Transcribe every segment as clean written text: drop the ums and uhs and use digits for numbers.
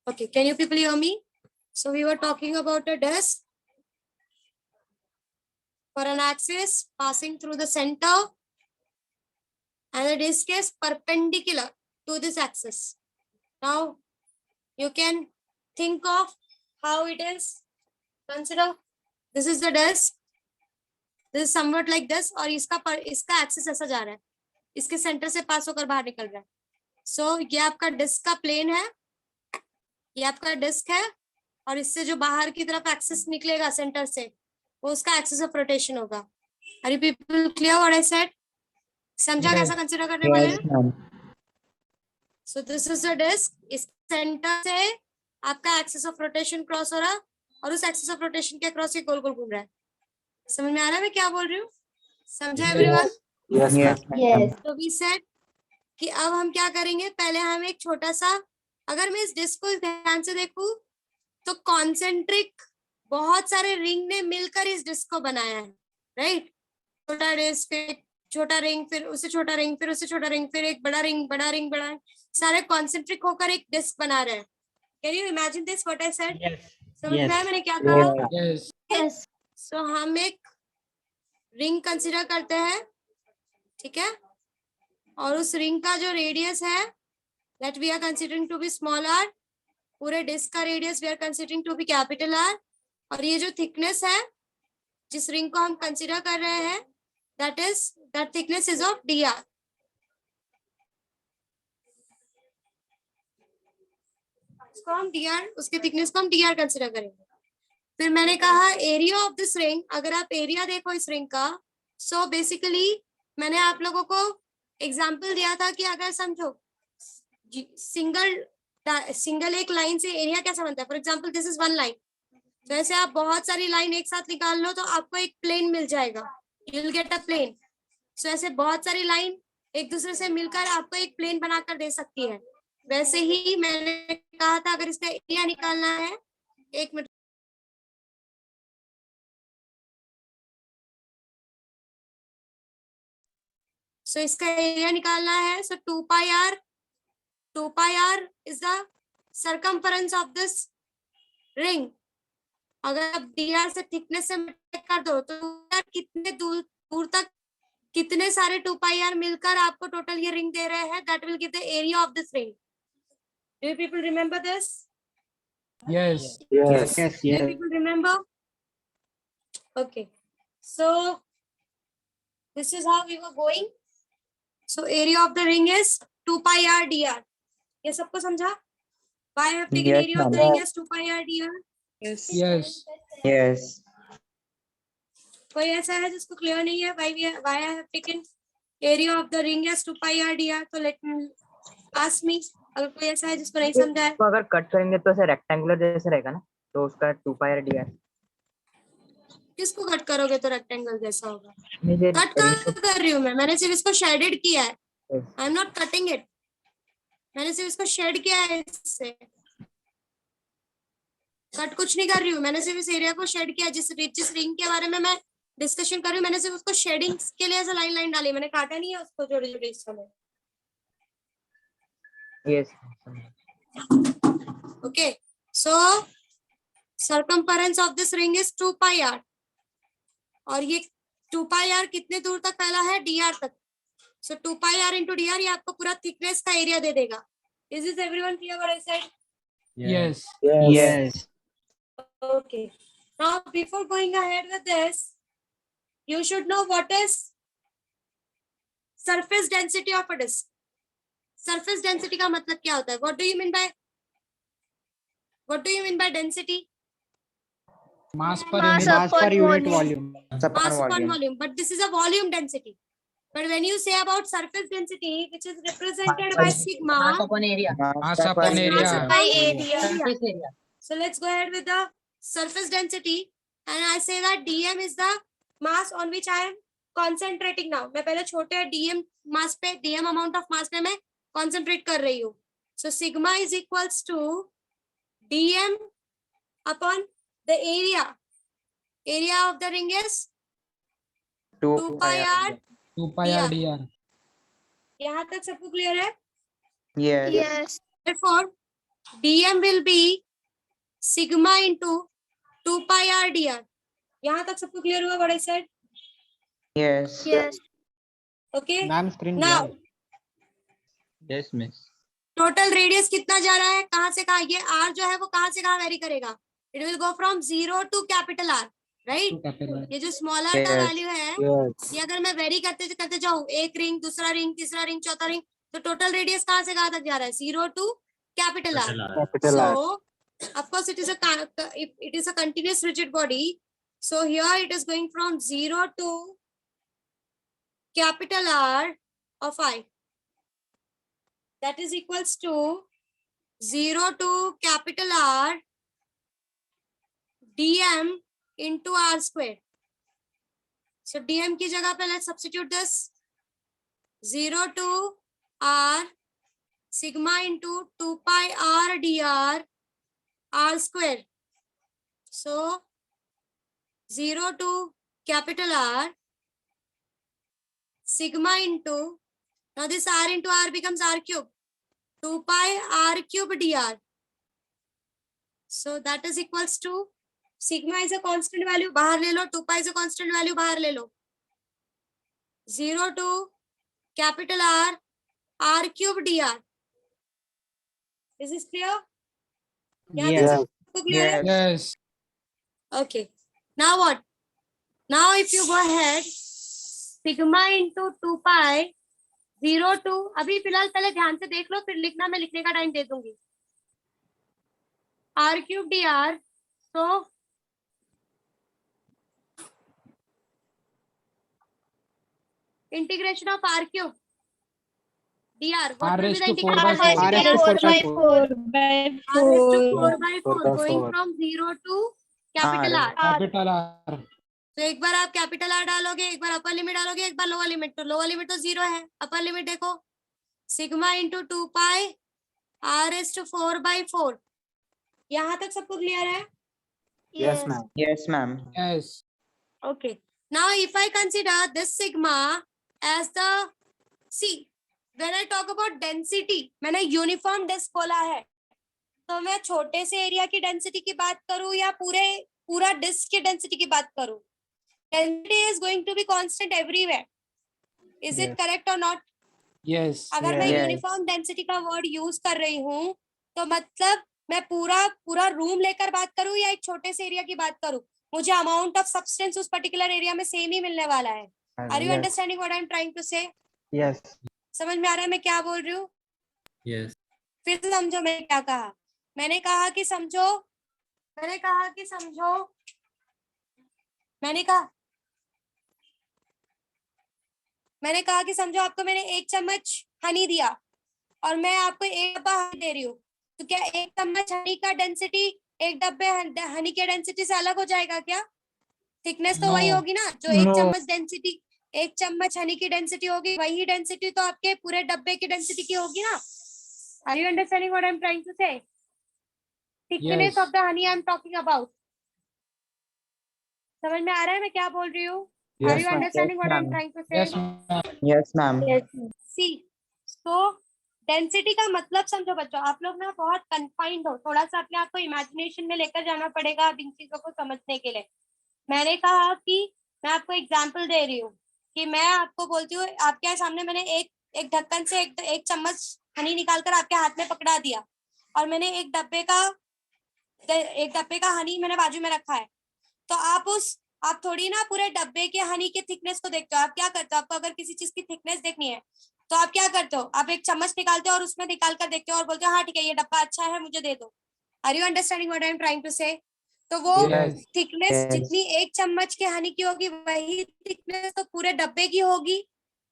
Okay, can you people hear me? So we were talking about a disk for an axis passing through the center, and the disk is perpendicular to this axis. Now you can think of how it is. Consider this is the disk. This is somewhat like this, और इसका axis ऐसा जा रहा है, इसके centre से पास होकर बाहर निकल रहा है. सो ये आपका डिस्क का प्लेन है, ये आपका डिस्क है, और इससे जो बाहर की तरफ एक्सिस निकलेगा सेंटर से, वो उसका एक्सिस ऑफ रोटेशन होगा. Are you people clear what I said? समझा कैसा कंसीडर करने वाले हैं? So this is the disc, इस सेंटर से आपका एक्सिस ऑफ रोटेशन क्रॉस हो रहा, और उस एक्सिस ऑफ रोटेशन के क्रॉस ये गोल गोल घूम रहा है. समझ में आ रहा है मैं क्या बोल रही हूँ? समझा एवरीवन? Yes. तो वी सेड कि अब हम क्या करेंगे, पहले हम एक छोटा सा, अगर मैं इस डिस्क को ध्यान से देखूं तो कॉन्सेंट्रिक बहुत सारे रिंग ने मिलकर इस डिस्क को बनाया है, राइट? छोटा डिस्क, फिर छोटा रिंग, फिर उससे छोटा रिंग, फिर उससे छोटा रिंग, फिर एक बड़ा रिंग, बड़ा रिंग, बड़ा रिंग, सारे कॉन्सेंट्रिक होकर एक डिस्क बना रहे हैं. Can you imagine this what I said? समझ में आया मैंने क्या कहा? Yes. सो हम एक रिंग कंसीडर करते हैं, ठीक है, और उस रिंग का जो रेडियस है that we are considering to be small r, पूरे डिस्क का radius we are considering to be capital R, और ये जो थिकनेस है जिस रिंग को हम कंसीडर कर रहे हैं that thickness is of dr. उसको हम dr, उसके थिकनेस को हम dr कंसीडर करेंगे. फिर मैंने कहा एरिया ऑफ दिस रिंग, अगर आप एरिया देखो इस रिंग का, सो बेसिकली मैंने आप लोगों को एग्जांपल दिया था कि अगर समझो सिंगल एक लाइन से एरिया कैसा बनता है. For example this is one line, तो ऐसे आप बहुत सारी लाइन एक साथ निकाल लो तो आपको एक प्लेन मिल जाएगा, you will get a plane. So ऐसे बहुत सारी लाइन एक दूसरे से मिलकर आपको एक प्लेन बनाकर दे सकती है. वैसे ही मैंने कहा था अगर इसका एरिया निकालना है, एक मिनट, सो इसका एरिया निकालना है. सो 2 pi r is the circumference of this ring. अगर आप dr से थिकनेस से मल्टीप्लाई कर दो तो कितने दूर तक कितने सारे 2 pi r मिलकर आपको टोटल ये रिंग दे रहे हैं, that will give the area of this ring. Do you people remember this? Yes. Do you people remember? Okay, so this is how we were going. So area of the ring is 2 pi r dr. ये सबको समझा? Why I have taken area of the ring as 2 pi r dr? Yes. कोई ऐसा है जिसको clear नहीं है why I have taken area of the ring as 2 pi r dr? तो let me ask me, अगर कोई ऐसा है जिसको नहीं समझा है. तो अगर कट करेंगे तो ऐसे रेक्टेंगुलर जैसे रहेगा ना, तो उसका 2 पाई dr. किसको कट करोगे तो रेक्टेंगल जैसा होगा? मुझे कट कर रही हूँ मैंने सिर्फ इसको शेडेड किया है. I am not cutting it, मैंने सिर्फ इसको शेड किया है, इससे कट कुछ नहीं कर रही हूँ. मैंने सिर्फ इस एरिया को शेड किया, जिस रिंग के बारे में मैं डिस्कशन कर रही हूँ, मैंने सिर्फ उसको शेडिंग के लिए ऐसा लाइन डाली, मैंने काटा नहीं है उसको छोटे छोटे हिस्सों में. Yes. Okay, so circumference of this ring is 2 pi r, और ये 2 pi r कितने दूर तक फैला है? dr तक. सो 2 pi r into dr ये आपको पूरा थिकनेस का एरिया दे देगा. Is this everyone clear what I said? Yes. Okay, now before going ahead with this, you should know what is surface density of a disk. Surface density का मतलब क्या होता है? What do you mean by density? Mass per unit volume. Mass upon volume, but this is a volume density. But when you say about surface density, which is represented by sigma, Mass upon area. Mass upon is mass area. upon area. Surface area. So let's go ahead with the surface density, and I say that dm is the mass on which I am concentrating now. मैं पहले छोटे dm mass पे, dm amount of mass पे मैं concentrate कर रही हूँ. So sigma is equals to dm upon the area. Area of the ring is 2 pi r 2 pi r dr. यहाँ तक सबको क्लियर है? Yes. Therefore, dm will be sigma into 2 pi r dr. यहाँ तक सबको क्लियर हुआ what I said? Yes. Yes. Okay. Ma'am screen Now Yes, miss. Total radius कितना जा रहा है, कहां से कहां, ये r जो है वो कहां से कहां वेरी करेगा, it will go from 0 to capital R, right? ये जो स्मॉल r का Yes. वैल्यू है, Yes. ये अगर मैं वेरी करते जाऊं, एक रिंग, दूसरा रिंग, तीसरा रिंग, चौथा रिंग, तो टोटल रेडियस कहां से कहां तक जा रहा है, 0 to capital R. Capital R. So of course it is a continuous rigid body, so here it is going from 0 to capital R of I, that is equals to 0 to capital R dm into R square. So dm की जगह पे let's substitute this 0 to R sigma into 2 pi R dr R square. So 0 to capital R sigma into, now this R into R becomes R cube, 2 pi R cube dr. So that is equals to, sigma is a constant value, बाहर ले लो, 2 pi is a constant value, बाहर ले लो, 0 to capital R R cube dr. Is this clear? यहाँ तक Yes. सबको clear है? Yes. Okay. Now what? Now if you go ahead, sigma into 2 pi 0 to, अभी फिलहाल पहले ध्यान से देख लो, फिर लिखना, मैं लिखने का टाइम दे दूंगी. R cube dr. So integration of R cube dr. What R will be raised the to 4 integration? by 4. R raised to 4 by 4. R raised to 4 by 4 going from 0 to capital R. Capital R. तो एक बार आप capital R डालोगे, एक बार अपर limit डालोगे, एक बार lower limit, तो lower limit तो 0 है, अपर लिमिट देखो sigma into 2 pi R S to 4 by 4. यहाँ तक सबको क्लियर है? Yes, ma'am. Yes, ma'am. Yes. Okay. Now if I consider this sigma as the, see when I talk about density, मैंने uniform disc बोला है, तो मैं छोटे से एरिया की डेंसिटी की बात करूं या पूरा डिस्क की डेंसिटी की बात करूं, density is going to be constant everywhere. Is it correct or not? Yes. अगर मैं Yes. यूनिफॉर्म डेंसिटी का वर्ड यूज कर रही हूँ, तो मतलब मैं पूरा रूम लेकर बात करूँ या एक छोटे से एरिया की बात करूँ, मुझे अमाउंट ऑफ सब्सटेंस उस पर्टिकुलर एरिया में सेम ही मिलने वाला है. Are you understanding what I am trying to say? Yes. समझ में आ रहा है मैं क्या बोल रही हूँ? Yes. फिर से समझो मैंने क्या कहा. मैंने कहा कि समझो, मैंने कहा कि समझो आपको मैंने 1 चम्मच हनी दिया और मैं आपको 1 डब्बा हनी दे रही हूँ, तो क्या 1 चम्मच हनी का डेंसिटी 1 डब्बे हनी के डेंसिटी से अलग हो जाएगा क्या? थिकनेस तो No. वही होगी ना, जो 1 चम्मच डेंसिटी, 1 चम्मच हनी की डेंसिटी होगी, वही डेंसिटी तो आपके पूरे डब्बे की डेंसिटी की होगी ना. Are you understanding what I am trying to say? Thickness Yes. Of the honey I am talking about. समझ में आ रहा है मैं क्या बोल रही हूँ? Are you ma'am. Understanding Yes, what I am ma'am. Trying to say? Yes, ma'am. Yes, ma'am. See, तो डेंसिटी का मतलब समझो बच्चों, आप लोग ना बहुत कन्फाइंड हो, थोड़ा सा अपने आप को इमेजिनेशन में लेकर जाना पड़ेगा अब इन चीजों को समझने के लिए. मैंने कहा कि मैं आपको एग्जांपल दे रही हूँ कि मैं आपको बोलती हूँ, आपके सामने मैंने एक ढक्कन से एक चम्मच हनी निकालकर आपके हाथ में पकड़ा दिया और मैंने एक डब्बे का हनी मैंने बाजू में रखा है, तो आप थोड़ी ना पूरे डब्बे के हनी के थिकनेस को देखते हो. आप क्या करते हो, आपको अगर किसी चीज की थिकनेस देखनी है तो आप क्या करते हो, आप एक चम्मच निकालते हो और उसमें निकाल कर देखते हो और बोलते हो हाँ ठीक है ये डब्बा अच्छा है मुझे दे दो. Are you understanding what I am trying to say? तो वो Yes. Thickness Yes. जितनी 1 चम्मच के हनी की होगी वही थिकनेस तो पूरे डब्बे की होगी,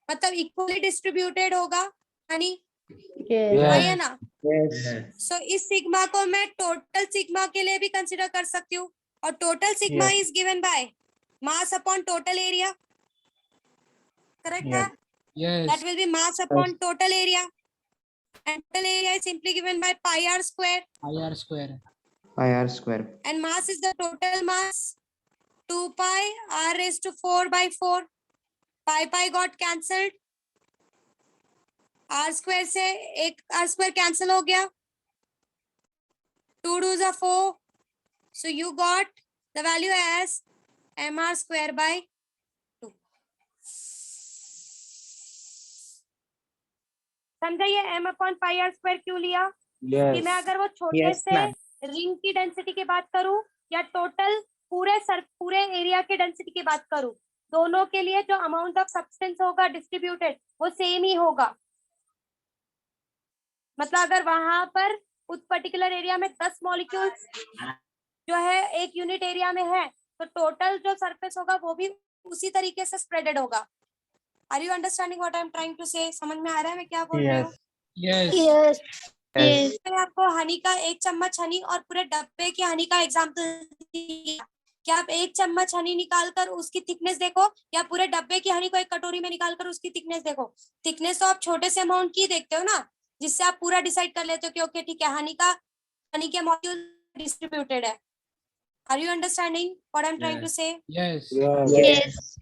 मतलब इक्वली डिस्ट्रीब्यूटेड होगा हनी, Yes. वही है ना. Yes. सो इस सिग्मा को मैं टोटल सिग्मा के लिए भी कंसिडर कर सकती हूँ, और total sigma is given by mass upon total area, correct है? Yes. That will be mass upon total area, and total area is simply given by pi r square, IR square. Pi r square. and mass is the total mass, 2 pi r raised to 4 by 4. pi got cancelled, r square से एक r square cancel हो गया, 2 2s are 4. So you got the value as mr square by 2. समझा ये m upon pi r square क्यों लिया? कि Yes. मैं अगर वो छोटे Yes, से ma'am. रिंग की डेंसिटी की बात करूं या टोटल पूरे एरिया की डेंसिटी की बात करूं, दोनों के लिए जो अमाउंट ऑफ सब्सटेंस होगा डिस्ट्रीब्यूटेड वो सेम ही होगा. मतलब अगर वहां पर उस पर्टिकुलर एरिया में 10 मॉलिक्यूल्स जो है एक यूनिट एरिया में है, तो टोटल जो सरफेस होगा वो भी उसी तरीके से स्प्रेडेड होगा. Are you understanding what I am trying to say? समझ में आ रहा है मैं क्या बोल रही हूँ? Yes. Yes. Yes. मैंने आपको हनी का 1 चम्मच हनी और पूरे डब्बे की हनी का एग्जांपल दिया. क्या आप 1 चम्मच हनी निकालकर उसकी थिकनेस देखो या पूरे डब्बे की हनी को एक कटोरी में निकालकर उसकी थिकनेस देखो. थिकनेस तो आप छोटे से अमाउंट की देखते हो ना, जिससे आप पूरा डिसाइड कर लेते हो कि ओके ठीक है हनी के मॉलिक्यूल डिस्ट्रीब्यूटेड है. Are you understanding what I am trying to say? Yes. Yes.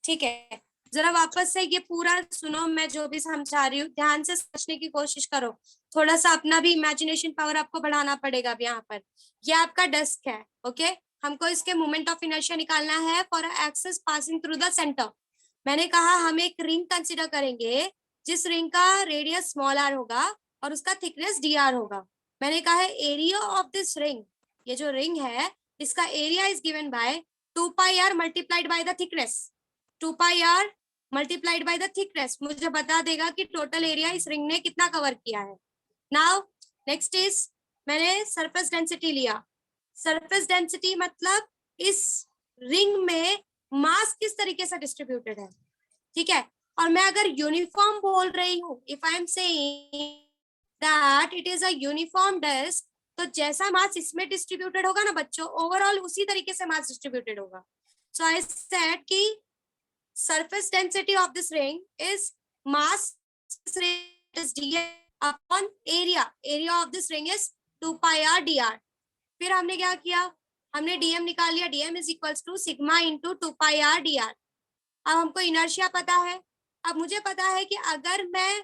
ठीक है, जरा वापस से ये पूरा सुनो, मैं जो भी समझा रही हूँ ध्यान से समझने की कोशिश करो. थोड़ा सा अपना भी इमेजिनेशन पावर आपको बढ़ाना पड़ेगा. अब यहाँ पर ये आपका डेस्क है. ओके, हमको इसके मोमेंट ऑफ इनर्शिया निकालना है for axis passing through the centre. मैंने कहा हम एक रिंग कंसिडर करेंगे जिस रिंग का रेडियस स्मॉल आर होगा और उसका थिकनेस डी आर होगा. मैंने कहा है एरिया ऑफ दिस रिंग, ये जो रिंग है इसका area is given by 2 pi R multiplied by the thickness. 2 pi R multiplied by the thickness मुझे बता देगा कि टोटल एरिया इस रिंग ने कितना कवर किया है. नाउ नेक्स्ट इज मैंने सरफेस डेंसिटी लिया. सरफेस डेंसिटी मतलब इस रिंग में मास किस तरीके से डिस्ट्रीब्यूटेड है. ठीक है, और मैं अगर यूनिफॉर्म बोल रही हूँ, if I am saying that it is a uniform disc, तो जैसा मास इसमें डिस्ट्रीब्यूटेड होगा ना बच्चों, ओवरऑल उसी तरीके से मास डिस्ट्रीब्यूटेड होगा. सो आई सेड कि surface density of this ring is mass is dr upon area. Area of this ring is 2 pi r dr. फिर हमने क्या किया, हमने dm निकाल लिया. dm is equals to sigma into 2 pi r dr. अब हमको इनर्शिया पता है. अब मुझे पता है कि अगर मैं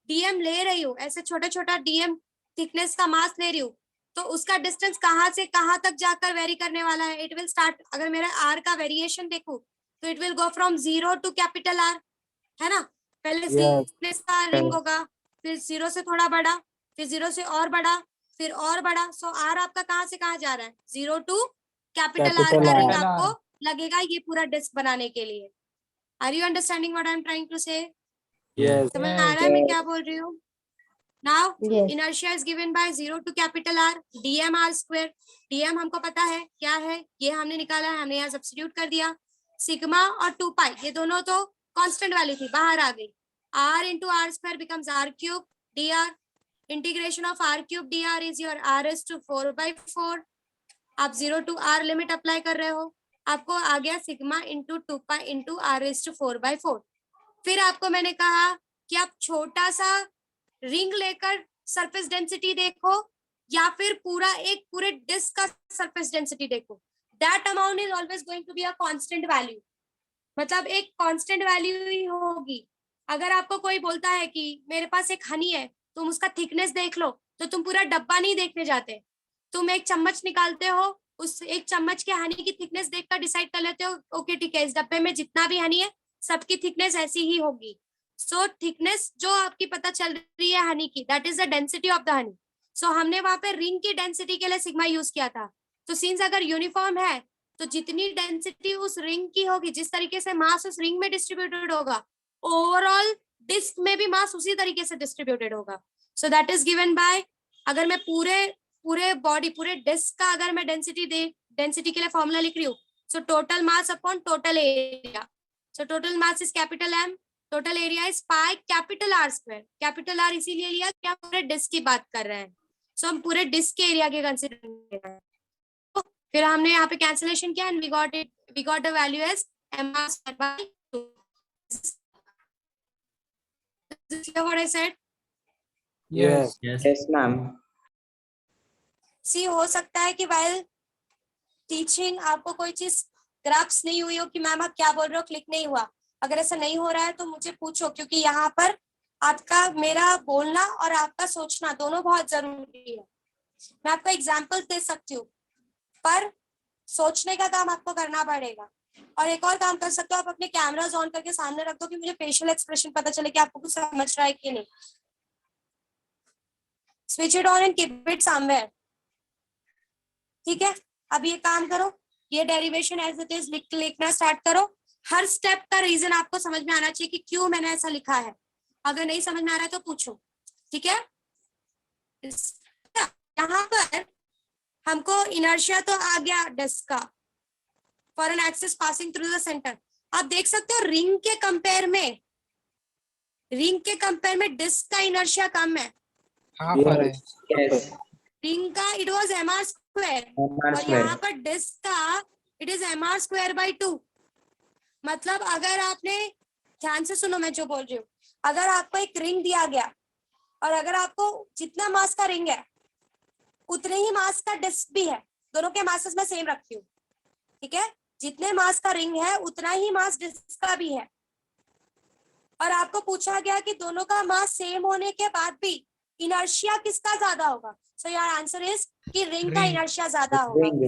dm ले रही हूँ, ऐसे छोटा छोटा dm थिकनेस का मास ले रही हूँ, तो उसका डिस्टेंस कहाँ से कहाँ तक जाकर वेरी करने वाला है. इट विल स्टार्ट, अगर मेरा r का वेरिएशन देखूं तो it will go from 0 to capital R, है ना. पहले थिकनेस का रिंग होगा, फिर 0 से थोड़ा बड़ा, फिर 0 से और बड़ा, फिर और बड़ा. सो R आपका कहाँ से कहाँ जा रहा है, 0 टू कैपिटल R का रिंग आपको लगेगा ये पूरा डिस्क बनाने के लिए. Are you understanding what I am trying to say? Yes. समझ आ रहा है मैं क्या बोल रही हूँ? Now inertia is given by 0 to capital R dm r square. dm हमको पता है क्या है, ये हमने निकाला है, हमने यहाँ सब्स्टिट्यूट कर दिया. सिग्मा और 2 पाई ये दोनों तो कांस्टेंट वैल्यू थी, बाहर आ गई. r into r square becomes r cube dr. Integration of r cube dr is your r is to 4/4. आप 0 to r लिमिट अप्लाई कर रहे हो, आपको आ गया sigma into 2 pi into r is to 4/4. फिर आपको मैंने कहा कि आप छोटा सा रिंग लेकर सरफेस डेंसिटी देखो या फिर पूरे डिस्क का सरफेस डेंसिटी देखो. That amount is always going to be a constant value. मतलब एक कांस्टेंट वैल्यू ही होगी. अगर आपको कोई बोलता है कि मेरे पास एक हनी है, तुम उसका थिकनेस देख लो, तो तुम पूरा डब्बा नहीं देखने जाते. तुम एक चम्मच निकालते हो, उस एक चम्मच के हनी की थिकनेस देखकर डिसाइड कर लेते हो ओके ठीक है इस डब्बे में जितना भी हनी है सबकी थिकनेस ऐसी ही होगी. सो थिकनेस जो आपकी पता चल रही है हनी की, that is the density of the honey. So हमने वहां पे रिंग की डेंसिटी के लिए सिग्मा यूज किया था. तो सिंस अगर यूनिफॉर्म है तो जितनी डेंसिटी उस रिंग की होगी, जिस तरीके से मास उस रिंग में डिस्ट्रीब्यूटेड होगा, ओवरऑल डिस्क में भी मास उसी तरीके से डिस्ट्रीब्यूटेड होगा. So that is given bye, अगर मैं पूरे बॉडी पूरे डिस्क का अगर मैं डेंसिटी के लिए फॉर्मूला लिख रही हूँ, so total mass upon total area. So total mass is capital M, total area is pi capital R square. Capital R इसीलिए लिया कि हम पूरे डिस्क की बात कर रहे हैं. सो हम पूरे डिस्क के एरिया के कंसिडर कर रहे हैं. फिर हमने यहाँ पे कैंसिलेशन किया and we got the value as mr square by 2. This is what I said. Yes. Yes, ma'am. सी हो सकता है कि while टीचिंग आपको कोई चीज ग्राफ्स नहीं हुई हो कि मैम आप क्या बोल रहे हो, क्लिक नहीं हुआ. अगर ऐसा नहीं हो रहा है तो मुझे पूछो, क्योंकि यहाँ पर आपका मेरा बोलना और आपका सोचना दोनों बहुत जरूरी है. मैं आपको एग्जाम्पल दे सकती हूँ, पर सोचने का काम आपको करना पड़ेगा। और एक और काम कर सकते हो, आप अपने कैमरास ऑन करके सामने रख दो कि मुझे फेशियल एक्सप्रेशन पता चले कि आपको कुछ समझ रहा है कि नहीं। Switch it on and keep it somewhere. ठीक है, अब ये काम करो, ये डेरिवेशन एज इट इज लिखना स्टार्ट करो। हर स्टेप का रीजन आपको समझ में आना चाहिए कि क्यों मैंने ऐसा लिखा है। अगर नहीं समझ में आ रहा है तो पूछो, ठीक है। यहाँ पर हमको इनर्शिया तो आ गया डिस्क का, for an axis passing through the centre. आप देख सकते हो रिंग के कंपेयर में डिस्क का इनर्शिया कम है। हाफ आ रहा है। Yes. रिंग का it was mr square MR और यहाँ square. पर डिस्क का it is mr square by 2। मतलब अगर आपने ध्यान से सुनो मैं जो बोल रही हूँ, अगर आपको एक रिंग दिया गया और अगर आपको जितना मास का रिंग है उतने ही मास का डिस्क भी है, दोनों के मासेस मैं सेम रखती हूँ, ठीक है। जितने मास का रिंग है उतना ही मास डिस्क का भी है, और आपको पूछा गया कि दोनों का मास सेम होने के बाद भी इनर्शिया किसका ज्यादा होगा। सो योर आंसर इज कि रिंग का Ring. इनर्शिया ज्यादा होगा। Ring.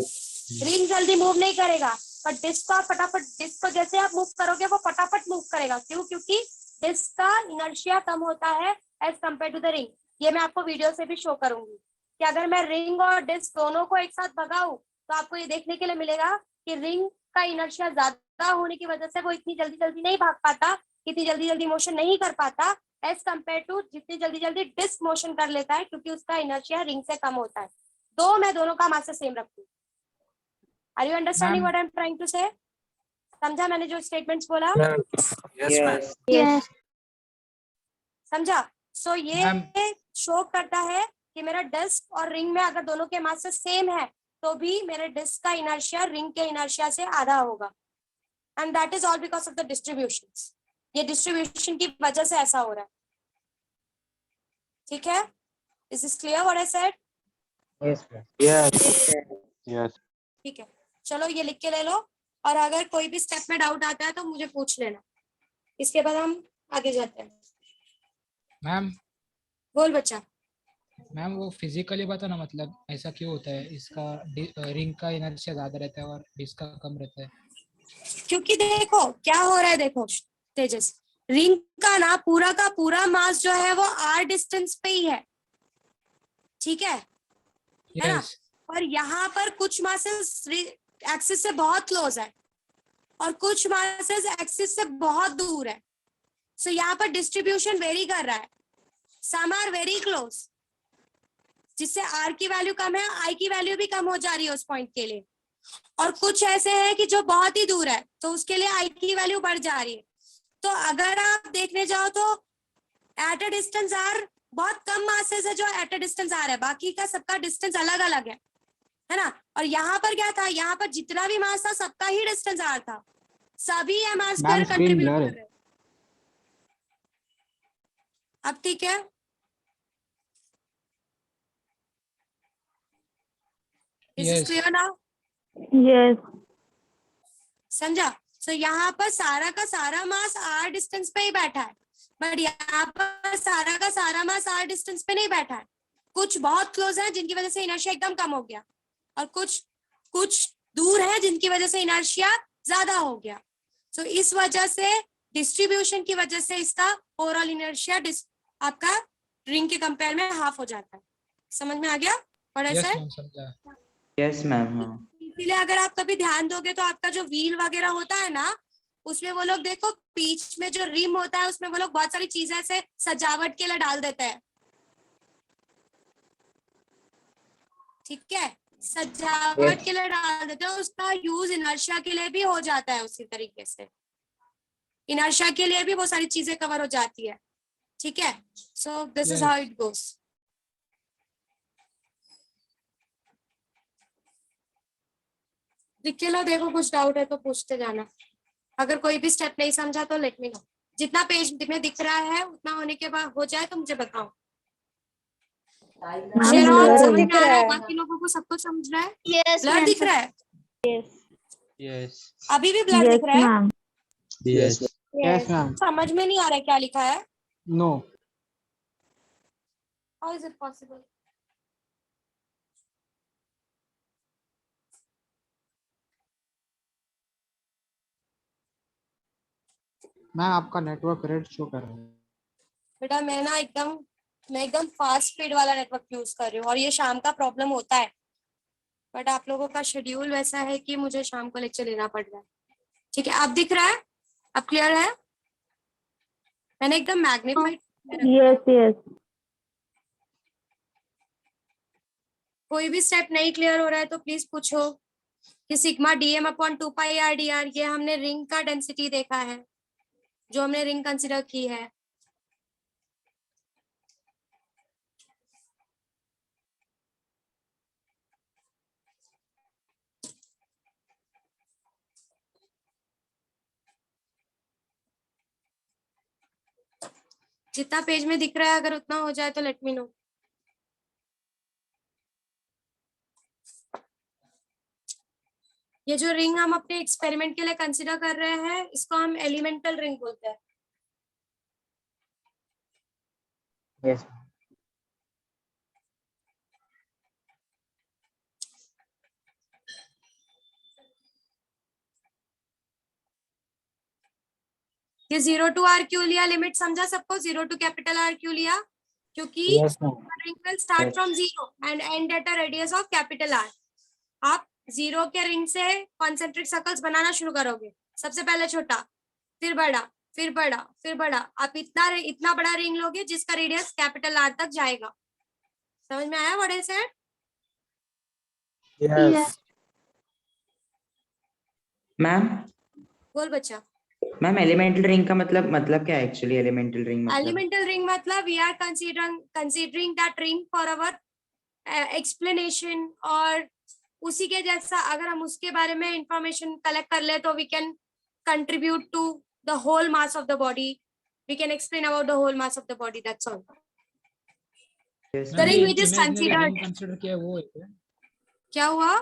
रिंग जल्दी मूव नहीं करेगा, पर डिस्क का फटाफट, डिस्क को जैसे आप मूव करोगे वो फटाफट मूव करेगा। क्यों? क्योंकि डिस्क का इनर्शिया कम होता है as compared to the ring. ये मैं आपको वीडियो से भी शो करूंगी कि अगर मैं रिंग और डिस्क दोनों को एक साथ भगाऊं तो आपको ये देखने के लिए मिलेगा कि रिंग का इनर्शिया ज्यादा होने की वजह से वो इतनी जल्दी जल्दी नहीं भाग पाता, इतनी जल्दी जल्दी मोशन नहीं कर पाता एज कम्पेयर टू जितनी जल्दी जल्दी डिस्क मोशन कर लेता है, क्योंकि उसका इनर्शिया रिंग से कम होता है। तो मैं दोनों का मास सेम रखती हूँ। Are you understanding what I am trying to say? समझा मैंने जो स्टेटमेंट्स बोला? Yes, ma'am. Yes. समझा? सो ये Ma'am. शो करता है कि मेरा डिस्क और रिंग में अगर दोनों के मास सेम है तो भी मेरे डिस्क का इनर्शिया रिंग के इनर्शिया से आधा होगा, and that is all because of the distributions. ये डिस्ट्रीब्यूशन की वजह से ऐसा हो रहा है, ठीक है। Is this clear what I said? Yes, ma'am. Yes. ठीक है, चलो ये लिख के ले लो, और अगर कोई भी स्टेप में डाउट आता है तो मुझे पूछ लेना, इसके बाद हम आगे जाते हैं। मैम बोल बच्चा। मैम वो फिजिकली बता ना, मतलब ऐसा क्यों होता है? इसका रिंग का इनर्शिया ज्यादा रहता है और डिस्क का कम रहता है। क्योंकि देखो क्या हो रहा है, देखो तेजस, रिंग का ना पूरा का पूरा मास जो है वो आर डिस्टेंस पे ही है, ठीक है ना। यस और यहाँ पर कुछ मासेस एक्सिस से बहुत क्लोज है और कुछ मासेस एक्सिस से बहुत दूर है। सो यहाँ पर डिस्ट्रीब्यूशन वेरी कर रहा है, सम आर वेरी क्लोज, जिससे आर की वैल्यू कम है, आई की वैल्यू भी कम हो जा रही है उस पॉइंट के लिए, और कुछ ऐसे हैं कि जो बहुत ही दूर है तो उसके लिए आई की वैल्यू बढ़ जा रही है। तो अगर आप देखने जाओ तो एट अ डिस्टेंस आर बहुत कम मासेस है जो एट अ डिस्टेंस आर है, बाकी का सबका डिस्टेंस अलग अलग है ना। और यहाँ पर क्या था, यहाँ पर जितना भी मास था सबका ही डिस्टेंस आर था, सभी mr स्क्वायर कंट्रीब्यूट कर रहे हैं। अब ठीक है, is this yes clear now? Yes. समझा? सो यहाँ पर सारा का सारा मास आर डिस्टेंस पे ही बैठा है, बट यहाँ पर सारा का सारा मास आर डिस्टेंस पे नहीं बैठा है। कुछ बहुत क्लोज है जिनकी वजह से इनर्शिया एकदम कम हो गया, और कुछ दूर है जिनकी वजह से इनर्शिया ज्यादा हो गया। सो इस वजह से डिस्ट्रीब्यूशन की वजह से इसका ओवरऑल इनर्शिया आपका रिंग के कंपेयर में हाफ हो जाता है। समझ में आ गया? और यस ऐसा मैम समझा। Yes, ma'am. हाँ. इसीलिए अगर आप कभी ध्यान दोगे तो आपका जो व्हील वगैरह होता है ना, उसमें वो लोग देखो बीच में जो रिम होता है उसमें वो लोग बहुत सारी चीजें ऐसे सजावट के लिए डाल देते हैं, ठीक है, सजावट के लिए डाल देते हैं। उसका यूज इनर्शिया के लिए भी हो जाता है, उसी तरीके से इनर्शिया के लिए भी वो सारी चीजें कवर हो जाती है, ठीक है। सो this is how it goes. लिख के लो, देखो कुछ डाउट है तो पूछते जाना। अगर कोई भी स्टेप नहीं समझा तो लेट मी नो। जितना पेज में दिख रहा है उतना होने के बाद हो जाए तो मुझे बताओ। शेरॉन समझ में आ रहा है? बाकी लोगों को सब कुछ समझ रहा है? Yes, ब्लर दिख रहा है? Yes. अभी भी ब्लर दिख रहा है? ma'am. Yes. Yes ma'am. समझ में नहीं आ रहा है क्या लिखा है? Know how is it possible? Ma'am आपका नेटवर्क रेड शो कर रहा है। बेटा मैं एकदम फास्ट स्पीड वाला नेटवर्क यूज कर रही हूँ और ये शाम का प्रॉब्लम होता है, बट आप लोगों का शेड्यूल वैसा है कि मुझे शाम को लेक्चर लेना पड़ रहा है। ठीक है, अब दिख रहा है, अब क्लियर है? मैंने एकदम मैग्नीफाइड। Yes, yes. कोई भी स्टेप नहीं क्लियर हो रहा है तो प्लीज पूछो कि sigma dm upon 2 pi R ये हमने रिंग का डेंसिटी देखा है, जो हमने रिंग कंसिडर की है। जितना पेज में दिख रहा है अगर उतना हो जाए तो लेट मी नो। ये जो रिंग हम अपने एक्सपेरिमेंट के लिए कंसिडर कर रहे हैं इसको हम एलिमेंटल रिंग बोलते हैं। यस ये 0 to R क्यों लिया, लिमिट समझा सबको? 0 to कैपिटल R क्यों लिया? क्योंकि yes ma'am. Ring will start Yes. From 0 and and at a radius of capital R। आप 0 के रिंग से कॉन्सेंट्रिक सर्कल्स बनाना शुरू करोगे, सबसे पहले छोटा, फिर बड़ा, फिर बड़ा, फिर बड़ा। आप इतना बड़ा रिंग लोगे जिसका रेडियस कैपिटल R तक जाएगा। समझ में आया बड़े से? Yes. मैम बोल बच्चा। मैम एलिमेंटल रिंग का मतलब क्या है एक्चुअली? एलिमेंटल रिंग मतलब एलिमेंटल रिंग मतलब we are considering that ring for our explanation, और उसी के जैसा अगर हम उसके बारे में इंफॉर्मेशन कलेक्ट कर ले तो we can contribute to the whole mass of the body, we can explain about the whole mass of the body, that's all. Yes, The ma'am. ring which is imaginary considered- ring consider किया है वो है क्या? क्या हुआ?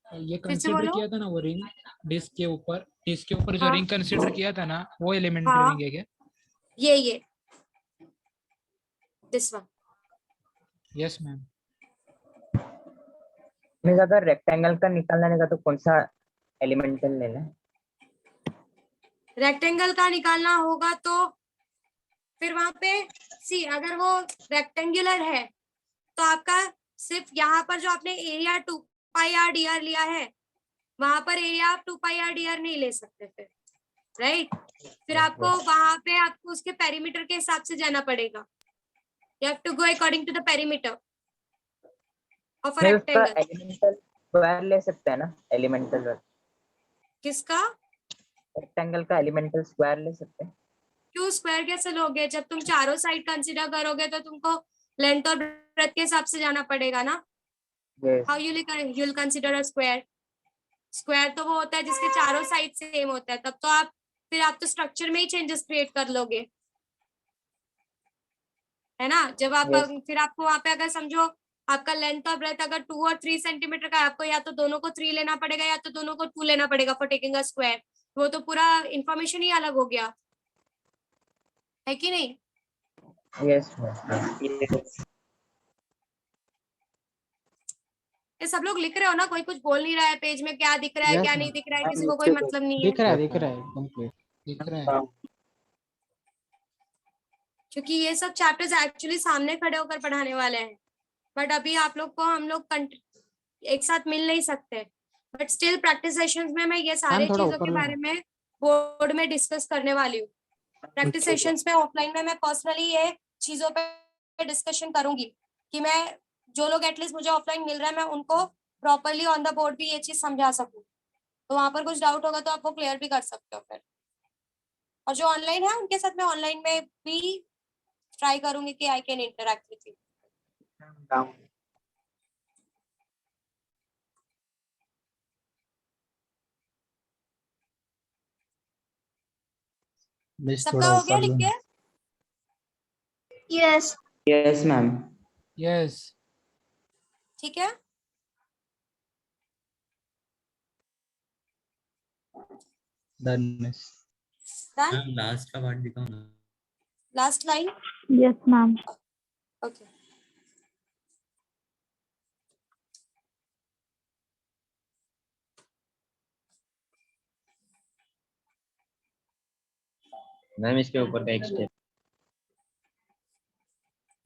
ये फिर से कंसीडर बोलो। किया था ना वो रिंग डिस्क के ऊपर जो हाँ। रिंग कंसीडर किया था ना वो एलिमेंटरी हाँ। रिंग है क्या? ये this one. Yes ma'am. Means अगर रेक्टेंगल का निकालना रहेगा तो कौन सा एलिमेंटल लेना है? रेक्टेंगल का निकालना होगा तो फिर वहां पे सी, अगर वो रेक्टेंगुलर है तो आपका सिर्फ यहाँ पर जो आपने एरिया 2 पाई आर dr लिया है वहां पर एरिया आप 2 पाई आर dr नहीं ले सकते फिर, राइट? फिर आपको वहां पे आपको उसके पेरीमीटर के हिसाब से जाना पड़ेगा। You have to go according to the perimeter of a नहीं उसका रेक्टेंगल। एलिमेंटल स्क्वायर ले सकते हैं ना? एलिमेंटल किसका? रेक्टेंगल का एलिमेंटल स्क्वायर ले सकते हैं? क्यों स्क्वायर कैसे लोगे? जब तुम चारों साइड कंसीडर करोगे तो तुमको लेंथ और ब्रेथ के हिसाब से जाना पड़ेगा ना। Yes how you'll consider a square? Square तो वो होता है जिसके चारों साइड सेम होता है, तब तो आप तो स्ट्रक्चर में ही चेंजेस क्रिएट कर लोगे, है ना? जब आप Yes. फिर आपको वहां पे अगर समझो आपका लेंथ और ब्रेथ अगर 2 और 3 सेंटीमीटर का है, आपको या तो दोनों को 3 लेना पड़ेगा या तो दोनों को 2 लेना पड़ेगा फॉर टेकिंग अ स्क्वायर। वो तो पूरा इंफॉर्मेशन ही अलग हो गया, है कि नहीं? Yes Yes. ये सब लोग लिख रहे हो ना? कोई कुछ बोल नहीं रहा है? पेज में क्या दिख रहा है Yes, क्या ma'am. नहीं दिख रहा है किसी को कोई मतलब नहीं है, दिख रहा है एकदम क्लियर। दिख रहा है। क्योंकि ये सब चैप्टर्स एक्चुअली सामने खड़े होकर पढ़ाने वाले हैं, बट अभी आप लोग को हम लोग एक साथ मिल नहीं सकते। बट स्टिल प्रैक्टिस सेशंस में मैं ये सारे थोड़ा चीजों ऊपर के लो ना। बारे में बोर्ड में डिस्कस करने वाली हूँ। प्रैक्टिस सेशंस में ऑफलाइन में मैं पर्सनली ये चीजों पे डिस्कशन करूंगी कि मैं जो लोग एटलीस्ट मुझे ऑफलाइन मिल रहा है मैं उनको प्रॉपरली ऑन द बोर्ड भी ये चीज समझा सकूं। तो वहां पर कुछ डाउट होगा तो आप वो क्लियर भी कर सकते हो फिर। और जो ऑनलाइन है उनके साथ मैं ऑनलाइन में भी ट्राई करूंगी कि I can interact with you. सबका हो गया लिख के? Yes. Yes, ma'am. यस। ठीक है, Done. डन। लास्ट का पार्ट दिखाओ ना। Last line. Yes, ma'am. Okay, ma'am इसके ऊपर का एक स्टेप।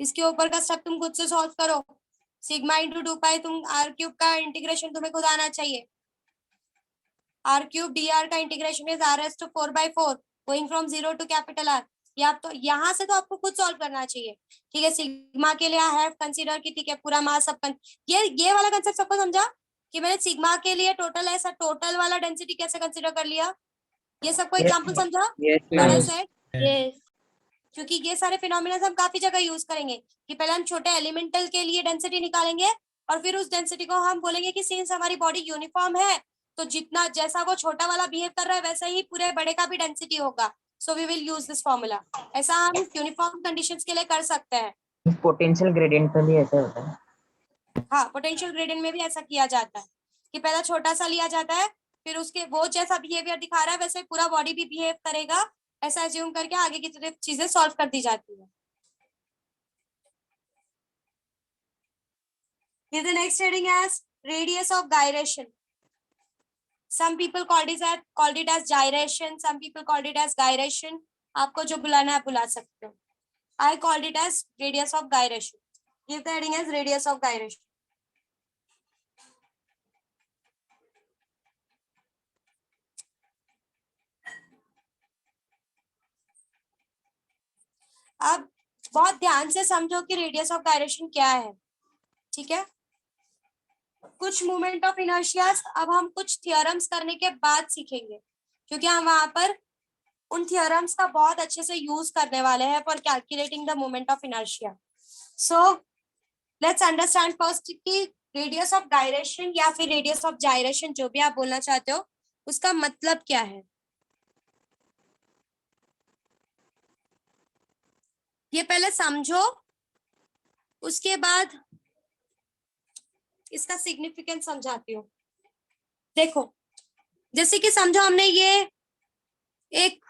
इसके ऊपर का स्टेप तुम खुद से सॉल्व करो। सिग्मा इंटू 2 पाई, तुम आर क्यूब का इंटीग्रेशन तुम्हें खुद आना चाहिए। आर क्यूब डी आर का integration is R S to 4/4 going from 0 to capital R. या तो यहाँ से तो आपको खुद सॉल्व करना चाहिए। ठीक है, सिग्मा के लिए आई हैव कंसीडर की, ठीक है, पूरा मास सब ये वाला कंसेप्ट सबको समझा कि मैंने सिग्मा के लिए टोटल ऐसा टोटल वाला डेंसिटी कैसे कंसीडर कर लिया, ये सबको एग्जांपल समझा। Yes What I ma'am. said? Yes. क्योंकि ये सारे फिनोमिना हम काफी जगह यूज करेंगे कि पहले हम छोटे एलिमेंटल के लिए डेंसिटी निकालेंगे और फिर उस डेंसिटी को हम बोलेंगे कि सिंस हमारी बॉडी यूनिफॉर्म है तो जितना जैसा वो छोटा वाला बिहेव कर रहा है वैसा ही पूरे बड़े का भी डेंसिटी होगा। So we will use this formula. ऐसा हम यूनिफॉर्म कंडीशंस के लिए कर सकते हैं। पोटेंशियल ग्रेडियंट में भी ऐसा होता है। हाँ, पोटेंशियल ग्रेडियंट में भी ऐसा किया जाता है कि पहला छोटा सा लिया जाता है, फिर उसके वो जैसा बिहेवियर दिखा रहा है वैसे पूरा बॉडी भी बिहेव करेगा, ऐसा एज्यूम करके आगे की तरफ चीजें सॉल्व कर दी जाती है। Here the next heading as radius of gyration. Some people called it as gyration. Some people called it as gyration. आपको जो बुलाना है बुला सकते हो। I called it as radius of gyration. Give the heading as radius of gyration. अब बहुत ध्यान से समझो कि रेडियस ऑफ गायरेशन क्या है। ठीक है, कुछ मूवमेंट ऑफ इनर्शियाज अब हम कुछ थियोरम्स करने के बाद सीखेंगे, क्योंकि हम वहां पर उन थियोरम्स का बहुत अच्छे से यूज करने वाले हैं for calculating the moment of inertia. So let's understand first कि रेडियस ऑफ गायरेशन या फिर रेडियस ऑफ जायरेशन, जो भी आप बोलना चाहते हो, उसका मतलब क्या है। ये पहले समझो, उसके बाद इसका सिग्निफिकेंस समझाती हूँ। देखो, जैसे कि समझो हमने ये एक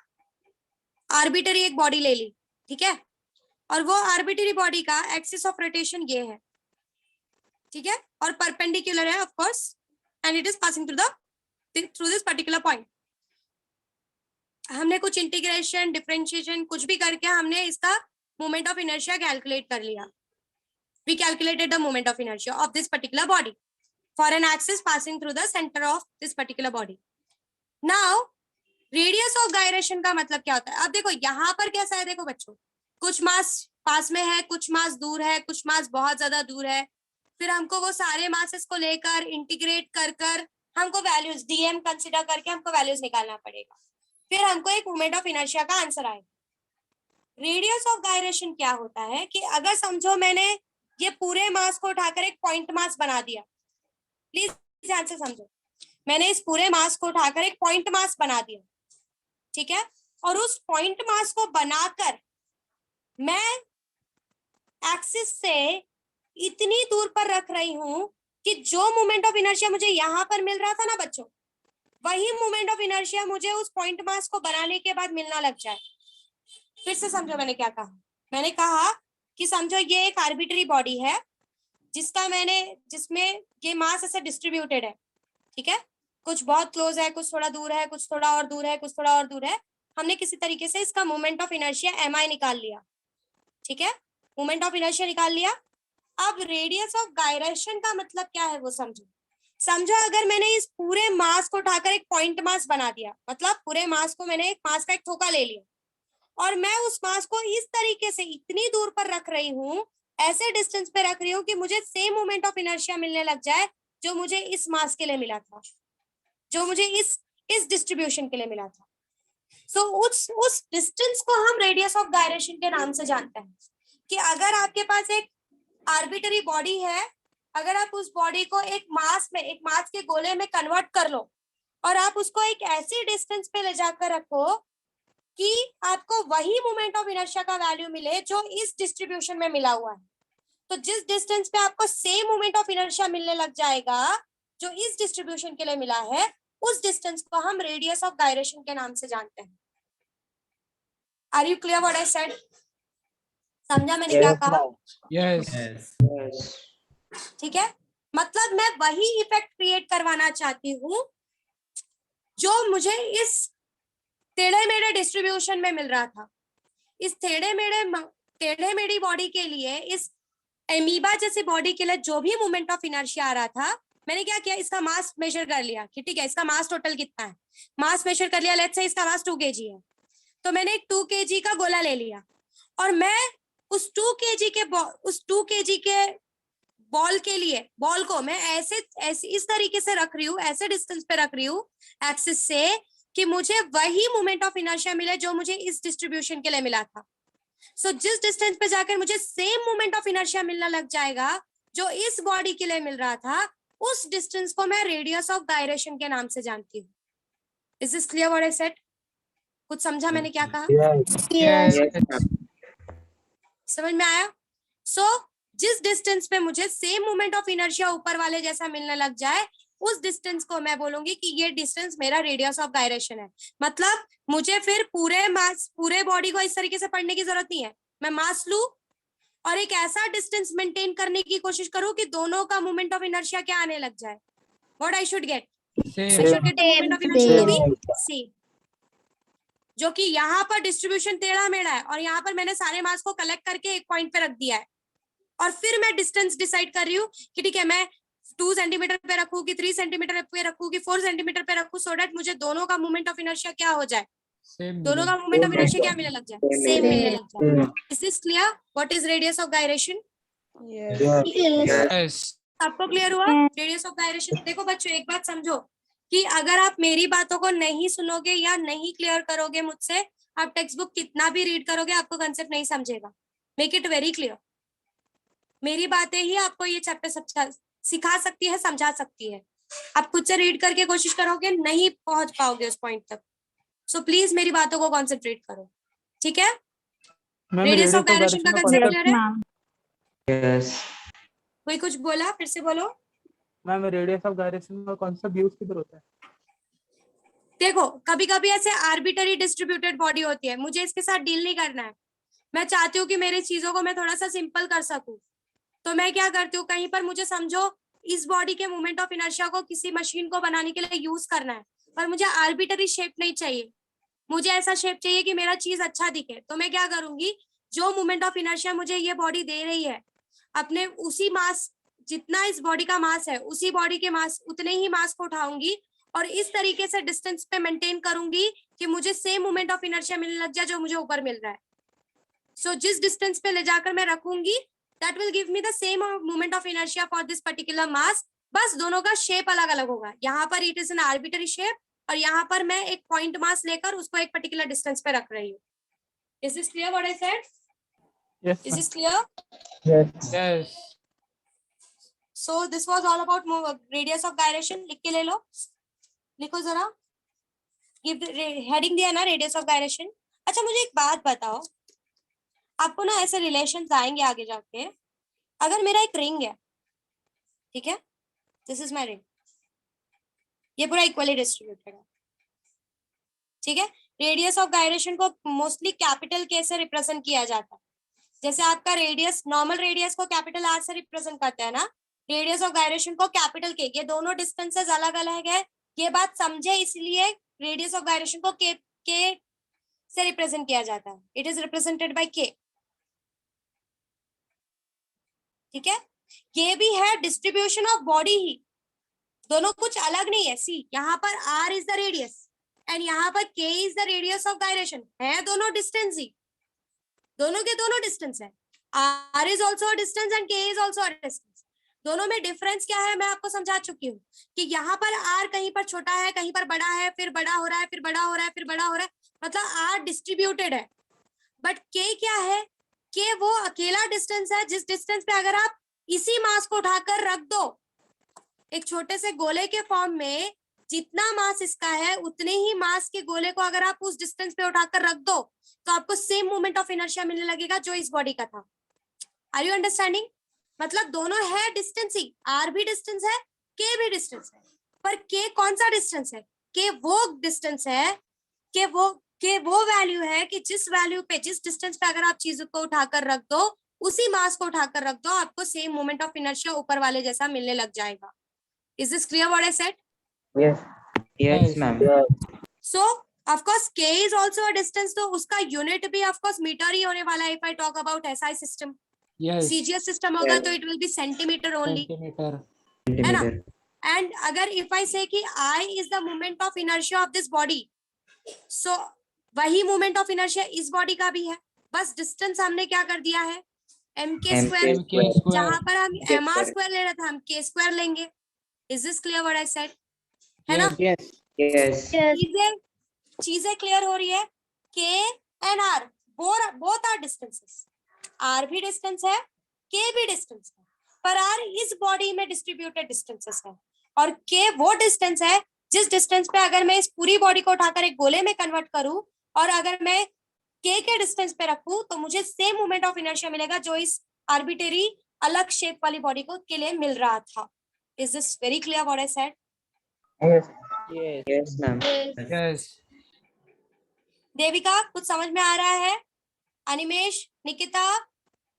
आर्बिटरी एक बॉडी ले ली, ठीक है, और वो आर्बिटरी बॉडी का एक्सिस ऑफ रोटेशन ये है, ठीक है, और परपेंडिकुलर है of course, and it is passing through this particular point. हमने कुछ इंटीग्रेशन डिफरेंशिएशन कुछ भी करके हमने इसका मोमेंट ऑफ इनर्शिया कैलकुलेट कर लिया। We calculated the moment of inertia of this particular body for an axis passing through the center of this particular body. Now, radius of gyration का मतलब क्या होता है। अब देखो यहाँ पर कैसा है, देखो बच्चों, कुछ मास पास में है, कुछ मास दूर है, कुछ मास बहुत ज्यादा दूर है, फिर हमको वो सारे मासेस को लेकर इंटीग्रेट कर कर हमको वैल्यूज डीएम कंसिडर करके हमको वैल्यूज निकालना पड़ेगा, फिर हमको एक मोमेंट ऑफ इनर्शिया का आंसर आएगा। रेडियस ऑफ गायरेशन क्या होता है कि अगर समझो मैंने ये पूरे मास को उठाकर एक पॉइंट मास बना दिया, प्लीज ध्यान से समझो, मैंने इस पूरे मास को उठाकर एक पॉइंट मास बना दिया, ठीक है, और उस पॉइंट मास को बनाकर मैं एक्सिस से इतनी दूर पर रख रही हूं कि जो मोमेंट ऑफ इनर्शिया मुझे यहां पर मिल रहा था ना बच्चों, वही मोमेंट ऑफ इनर्शिया मुझे उस पॉइंट मास को बनाने के बाद मिलना लग जाए। फिर से समझो मैंने क्या कहा। मैंने कहा कि समझो ये एक आर्बिट्री बॉडी है जिसमें ये मास ऐसे डिस्ट्रीब्यूटेड है, ठीक है, कुछ बहुत क्लोज है, कुछ थोड़ा दूर है, कुछ थोड़ा और दूर है, कुछ थोड़ा और दूर है। हमने किसी तरीके से इसका मोमेंट ऑफ इनर्शिया mi निकाल लिया, ठीक है, मोमेंट ऑफ इनर्शिया निकाल लिया। अब रेडियस ऑफ गायरेशन का मतलब क्या है वो समझो अगर मैंने इस पूरे मास को उठाकर एक पॉइंट मास बना दिया, मतलब पूरे मास को मैंने एक मास का एक थोका ले लिया और मैं उस मास को इस तरीके से इतनी दूर पर रख रही हूँ, ऐसे डिस्टेंस पे रख रही हूँ कि मुझे सेम मोमेंट ऑफ इनर्शिया मिलने लग जाए जो मुझे इस मास के लिए मिला था, जो मुझे इस डिस्ट्रीब्यूशन के लिए मिला था। सो उस डिस्टेंस को हम रेडियस ऑफ गायरेशन के नाम से जानते हैं कि अगर आपके पास एक आर्बिटरी बॉडी है, अगर आप उस बॉडी को एक मास के गोले में कन्वर्ट कर लो और आप उसको एक ऐसी डिस्टेंस पे ले जाकर रखो कि आपको वही मोमेंट ऑफ इनर्शिया का वैल्यू मिले जो इस डिस्ट्रीब्यूशन में मिला हुआ है, तो जिस डिस्टेंस पे आपको सेम मोमेंट ऑफ इनर्शिया मिलने लग जाएगा जो इस डिस्ट्रीब्यूशन के लिए मिला है, उस डिस्टेंस को हम रेडियस ऑफ गायरेशन के नाम से जानते हैं। Are you clear what I said? समझा मैंने क्या कहा? यस ठीक है, मतलब मैं वही इफेक्ट क्रिएट करवाना चाहती हूँ जो मुझे इस टेढ़े मेढ़े डिस्ट्रीब्यूशन में मिल रहा था। इस टेढ़े मेढ़ी बॉडी के लिए, इस एमीबा जैसी बॉडी के लिए जो भी मोमेंट ऑफ इनर्शिया आ रहा था, मैंने क्या किया, इसका मास मेजर कर लिया कि ठीक है इसका मास टोटल कितना है, मास मेजर कर लिया, लेट्स से इसका मास 2 kg है, तो मैंने एक 2 kg का गोला ले लिया और मैं उस 2 kg के बॉल के लिए, बॉल को मैं ऐसे इस तरीके से रख रही हूँ, ऐसे डिस्टेंस पे रख रही हूँ एक्सिस से कि मुझे वही मोमेंट ऑफ इनर्शिया मिले जो मुझे इस डिस्ट्रीब्यूशन के लिए मिला था। सो जिस डिस्टेंस पे जाकर मुझे सेम मोमेंट ऑफ इनर्शिया मिलना लग जाएगा जो इस बॉडी के लिए मिल रहा था, उस डिस्टेंस को मैं रेडियस ऑफ गायरेशन के नाम से जानती हूँ। Is this clear what I said? कुछ समझा मैंने क्या कहा? Yes. समझ में आया? सो जिस डिस्टेंस पे मुझे सेम मोमेंट ऑफ इनर्शिया ऊपर वाले जैसा मिलने लग जाए, उस डिस्टेंस को मैं बोलूंगी कि ये डिस्टेंस मेरा रेडियस ऑफ गायरेशन है। मतलब मुझे फिर पूरे बॉडी को इस तरीके से पढ़ने की जरूरत नहीं है। मैं मास लू और एक ऐसा डिस्टेंस मेंटेन करने की कोशिश करूं कि दोनों का मोमेंट ऑफ इनर्शिया क्या आने लग जाए। What I should get? I should get the moment of inertia to be same. जो कि यहाँ पर डिस्ट्रीब्यूशन टेढ़ा मेढ़ा है और यहाँ पर मैंने सारे मास को कलेक्ट करके एक पॉइंट पे रख दिया है और फिर मैं डिस्टेंस डिसाइड कर रही हूँ कि ठीक है मैं 2 सेंटीमीटर पे रखूँ कि 3 सेंटीमीटर पे रखूँ कि 4 सेंटीमीटर पे रखूँ, सो दैट मुझे दोनों का मोमेंट ऑफ इनर्शिया क्या हो जाए, Same. दोनों का मोमेंट ऑफ इनर्शिया क्या मिलने लग जाए, सेम मिलने लग जाए। Is this clear? What is radius of gyration? Yes. आपको क्लियर हुआ रेडियस ऑफ गायरेशन? देखो बच्चों एक बात समझो कि अगर आप मेरी बातों को नहीं सुनोगे या नहीं क्लियर करोगे मुझसे, आप टेक्स्ट बुक कितना भी रीड करोगे आपको कंसेप्ट नहीं समझेगा। Make it very clear. मेरी बातें ही आपको ये चैप्टर सिखा सकती है, समझा सकती है। आप खुद से रीड करके कोशिश करोगे नहीं पहुंच पाओगे उस पॉइंट तक। सो प्लीज मेरी बातों को कॉन्सेंट्रेट करो, ठीक है? रेडियस ऑफ गायरेशन का कंसेप्ट Yes, क्लियर है? ma'am. Yes. कोई कुछ बोला? फिर से बोलो। मैम रेडियस ऑफ गायरेशन का कॉन्सेप्ट यूज किधर होता है? देखो कभी कभी ऐसे आर्बिटरी डिस्ट्रीब्यूटेड बॉडी होती है, मुझे इसके साथ डील नहीं करना है। मैं चाहती हूँ कि मेरी चीजों को मैं थोड़ा सा सिंपल कर सकूं, तो मैं क्या करती हूँ, कहीं पर मुझे समझो इस बॉडी के मोमेंट ऑफ इनर्शिया को किसी मशीन को बनाने के लिए यूज करना है, पर मुझे आर्बिटरी शेप नहीं चाहिए, मुझे ऐसा शेप चाहिए कि मेरा चीज अच्छा दिखे। तो मैं क्या करूंगी, जो मोमेंट ऑफ इनर्शिया मुझे ये बॉडी दे रही है, अपने उसी मास, जितना इस बॉडी का मास है उसी बॉडी के मास, उतने ही मास को उठाऊंगी और इस तरीके से डिस्टेंस पे मेंटेन करूंगी कि मुझे सेम मोमेंट ऑफ इनर्शिया मिलने लग जाए जो मुझे ऊपर मिल रहा है। सो जिस डिस्टेंस पे ले जाकर मैं रखूंगी, that will give me the same moment of inertia for this particular mass, बस दोनों का शेप अलग अलग होगा। यहाँ पर it is an arbitrary shape और यहाँ पर मैं एक पॉइंट मास लेकर उसको एक पर्टिकुलर डिस्टेंस पे रख रही हूँ। Is this clear what I said? Yes is this clear? Yes. So this was all about radius of gyration. लिख के ले लो, लिखो जरा। गिव हेडिंग दिया ना रेडियस ऑफ गायरेशन। अच्छा मुझे एक बात बताओ, आपको ना ऐसे रिलेशंस आएंगे आगे जाके। अगर मेरा एक रिंग है, ठीक है, दिस इज माय रिंग, ये पूरा इक्वली डिस्ट्रीब्यूटेड है, ठीक है। रेडियस ऑफ गायरेशन को मोस्टली कैपिटल के से रिप्रेजेंट किया जाता है। जैसे आपका रेडियस, नॉर्मल रेडियस को कैपिटल आर से रिप्रेजेंट करते हैं ना, रेडियस ऑफ गायरेशन को कैपिटल के। ये दोनों डिस्टेंसेस अलग अलग है, ये बात समझे, इसलिए रेडियस ऑफ गायरेशन को के से रिप्रेजेंट किया जाता है। इट इज रिप्रेजेंटेड बाय के, ठीक है। ये भी है डिस्ट्रीब्यूशन ऑफ बॉडी ही, दोनों कुछ अलग नहीं है। सी यहाँ पर R is the radius and यहाँ पर K is the radius of gyration, है दोनों डिस्टेंस ही, दोनों के दोनों डिस्टेंस है। R is also a distance and K is also a distance. दोनों में डिफरेंस क्या है मैं आपको समझा चुकी हूँ कि यहाँ पर आर कहीं पर छोटा है, कहीं पर बड़ा है, फिर बड़ा हो रहा है, फिर बड़ा हो रहा है, फिर बड़ा हो रहा है, मतलब आर डिस्ट्रीब्यूटेड है। बट के क्या है, के वो अकेला डिस्टेंस है जिस डिस्टेंस पे अगर आप इसी मास को उठाकर रख दो एक छोटे से गोले के फॉर्म में, जितना मास इसका है उतने ही मास के गोले को अगर आप उस डिस्टेंस पे उठाकर रख दो तो आपको सेम मोमेंट ऑफ इनर्शिया मिलने लगेगा जो इस बॉडी का था। Are you understanding? मतलब दोनों है डिस्टेंस ही, आर भी डिस्टेंस है, के भी डिस्टेंस है, पर के कौन सा डिस्टेंस है, के वो डिस्टेंस है, के वो वैल्यू है कि जिस वैल्यू पे, जिस डिस्टेंस पे अगर आप चीज को उठाकर रख दो, उसी मास को उठाकर रख दो, आपको सेम मोमेंट ऑफ इनर्शिया ऊपर वाले जैसा मिलने लग जाएगा। Is this clear what I said? Yes. Yes, ma'am. So of course k is also a distance, तो उसका यूनिट भी ऑफ कोर्स मीटर ही होने वाला है. If I talk about SI system, yes CGS system होगा तो it will be centimetre only, centimetre. है ना. सेंटीमीटर. एंड अगर इफ आई से कि I is the moment of inertia of this body, so वही मोमेंट ऑफ इनर्शिया इस body का भी है, बस डिस्टेंस हमने क्या कर दिया है mk square. m k square. जहां पर हम K mr square. स्क्वायर ले रहे थे हम k स्क्वायर लेंगे. Is this clear what I said? है ना. Yes. Yes. चीजें क्लियर हो रही है. k and r both are distances. r भी डिस्टेंस है, k भी डिस्टेंस है, पर r इस बॉडी में डिस्ट्रीब्यूटेड डिस्टेंसेस है, और k वो डिस्टेंस है जिस डिस्टेंस पे अगर मैं इस पूरी बॉडी को उठाकर एक गोले में कन्वर्ट करूं और अगर मैं k के डिस्टेंस पे रखूं तो मुझे सेम मोमेंट ऑफ इनर्शिया मिलेगा जो इस आर्बिट्रेरी अलग शेप वाली बॉडी को के लिए मिल रहा था. Is this very clear what I said? Yes. Yes, ma'am. Yes. Devika कुछ समझ में आ रहा है? Animesh, Nikita,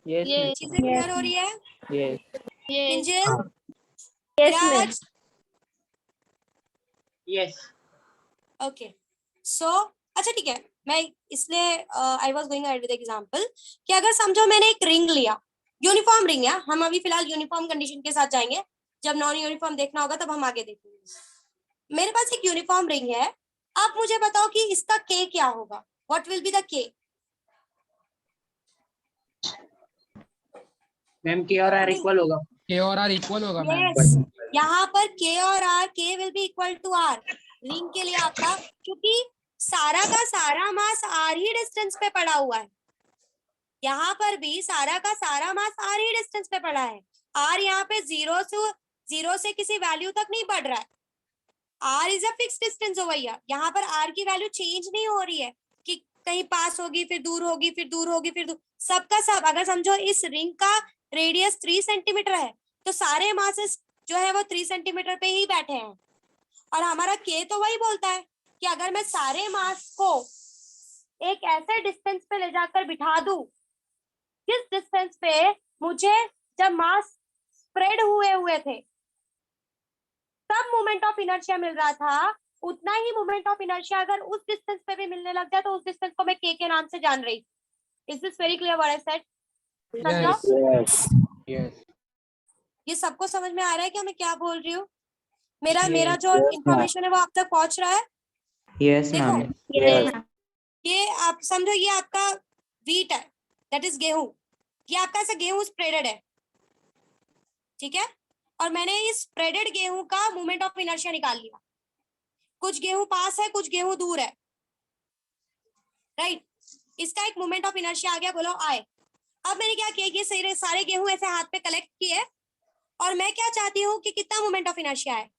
Yes, ma'am. चीजें क्लियर हो रही है? Yes. Kinjal, Yes, ma'am. राज, Yes. ओके. सो अच्छा ठीक है, मैं इसलिए I was going ahead with example कि अगर समझो मैंने एक रिंग लिया, यूनिफॉर्म रिंग है, हम अभी फिलहाल यूनिफॉर्म कंडीशन के साथ जाएंगे, जब नॉन यूनिफॉर्म देखना होगा तब हम आगे देखेंगे. मेरे पास एक यूनिफॉर्म रिंग है, आप मुझे बताओ कि इसका k क्या होगा? What will be the k? Ma'am K और R इक्वल होगा. K और R इक्वल होगा मैम. यस, यहाँ पर k और r, k will be equal to r ring के लिए आपका, क्योंकि सारा का सारा मास r ही डिस्टेंस पे पड़ा हुआ है. यहाँ पर भी सारा का सारा मास r ही डिस्टेंस पे पड़ा है. r यहाँ पे जीरो से किसी वैल्यू तक नहीं बढ़ रहा है. r is a fix distance over here. यहाँ पर r की वैल्यू चेंज नहीं हो रही है कि कहीं पास होगी फिर दूर होगी फिर दूर होगी फिर दूर. सबका सब, अगर समझो इस रिंग का रेडियस 3 सेंटीमीटर है तो सारे मासेस जो है वो 3 सेंटीमीटर पे ही बैठे हैं. और हमारा k तो वही बोलता है कि अगर मैं सारे मास को एक ऐसे डिस्टेंस पे ले जाकर बिठा दूं जिस डिस्टेंस पे मुझे जब मास स्प्रेड हुए थे तब मोमेंट ऑफ इनर्शिया मिल रहा था, उतना ही मोमेंट ऑफ इनर्शिया अगर उस डिस्टेंस पे भी मिलने लग जाए तो उस डिस्टेंस को मैं k के नाम से जान रही. Is this very clear what I said? Yes. Yes. ये सबको समझ में आ रहा है कि मैं क्या बोल रही हूँ? मेरा Yes. मेरा जो इंफॉर्मेशन है वो आप तक पहुंच रहा है? Yes, देखो, ma'am. Yes. ये आप समझो, ये आपका व्हीट है, दैट इज गेहूं. ये आपका ऐसा गेहूं स्प्रेडेड है, ठीक है, और मैंने इस स्प्रेडेड गेहूं का मोमेंट ऑफ इनर्शिया निकाल लिया. कुछ गेहूं पास है, कुछ गेहूं दूर है, राइट. इसका एक मोमेंट ऑफ इनर्शिया आ गया, बोलो I. अब मैंने क्या किया, ये सारे गेहूं ऐसे हाथ पे कलेक्ट किए और मैं क्या चाहती हूँ कि कितना मोमेंट ऑफ इनर्शिया है,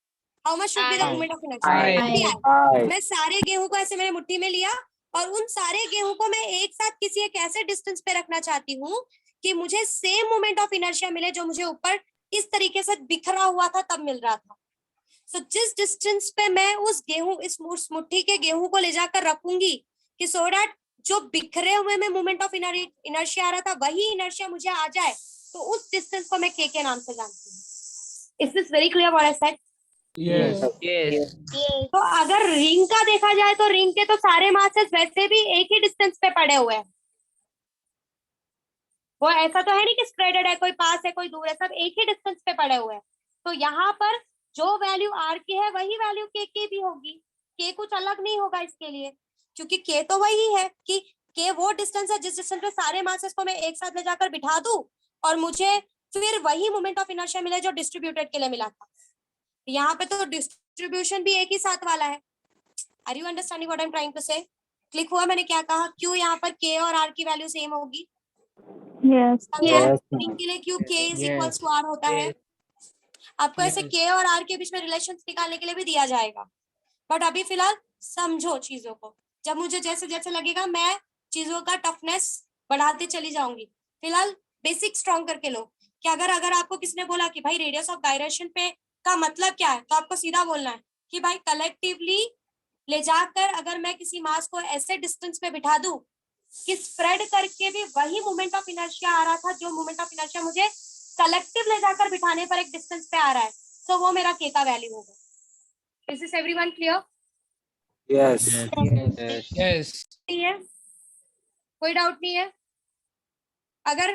how much should be the moment of inertia. मैं सारे गेहूं को ऐसे मैंने मुट्ठी में लिया और उन सारे गेहूं को मैं एक साथ किसी एक ऐसे डिस्टेंस पे रखना चाहती हूँ कि मुझे सेम मोमेंट ऑफ इनर्शिया मिले जो मुझे ऊपर इस तरीके से बिखरा हुआ था तब मिल रहा था. सो जिस डिस्टेंस पे मैं उस गेहूं, इस मुट्ठी के गेहूं को ले जाकर रखूंगी कि सो दैट जो बिखरे हुए में मोमेंट ऑफ इनर्शिया आ रहा था वही इनर्शिया मुझे आ जाए, तो उस डिस्टेंस को मैं k के नाम से जानती हूँ. Is this very clear what I said? Yes. Yes. तो अगर रिंग का देखा जाए तो रिंग के तो सारे मासेस वैसे भी एक ही डिस्टेंस पे पड़े हुए हैं. वो ऐसा तो है नहीं कि स्प्रेडेड है, कोई पास है कोई दूर है, सब एक ही डिस्टेंस पे पड़े हुए हैं. तो यहाँ पर जो वैल्यू r की है वही वैल्यू k की भी होगी. k कुछ अलग नहीं होगा इसके लिए, क्योंकि k तो वही है कि k वो डिस्टेंस है जिस डिस्टेंस पे सारे मासेस को मैं एक साथ ले जाकर बिठा दूं और मुझे फिर वही मोमेंट ऑफ इनर्शिया मिले जो डिस्ट्रीब्यूटेड के लिए मिला था. यहाँ पे तो डिस्ट्रीब्यूशन भी एक ही साथ वाला है. Are you understanding what I am trying to say? Click हुआ मैंने क्या कहा? क्यों यहाँ पर k और r की वैल्यू सेम होगी? Yes. रिंग के लिए क्यों k is equals to r होता है? आपको ऐसे Yes. k और r के बीच में रिलेशंस निकालने के लिए भी दिया जाएगा, बट अभी फिलहाल समझो चीजों को. जब मुझे जैसे जैसे लगेगा मैं चीजों का टफनेस बढ़ाते चली जाऊंगी. फिलहाल बेसिक स्ट्रॉन्ग करके लो कि अगर आपको किसी ने बोला कि भाई रेडियस ऑफ गायरेशन पे का मतलब क्या है, तो आपको सीधा बोलना है कि भाई कलेक्टिवली ले जाकर अगर मैं किसी मास को ऐसे डिस्टेंस पे बिठा दूं कि स्प्रेड करके भी वही मोमेंट ऑफ इनर्शिया आ रहा था जो मोमेंट ऑफ इनर्शिया मुझे कलेक्टिव ले जाकर बिठाने पर एक डिस्टेंस पे आ रहा है, तो वो मेरा k का वैल्यू होगा. Is this everyone clear? Yes. Yes. नहीं है, कोई डाउट नहीं है? अगर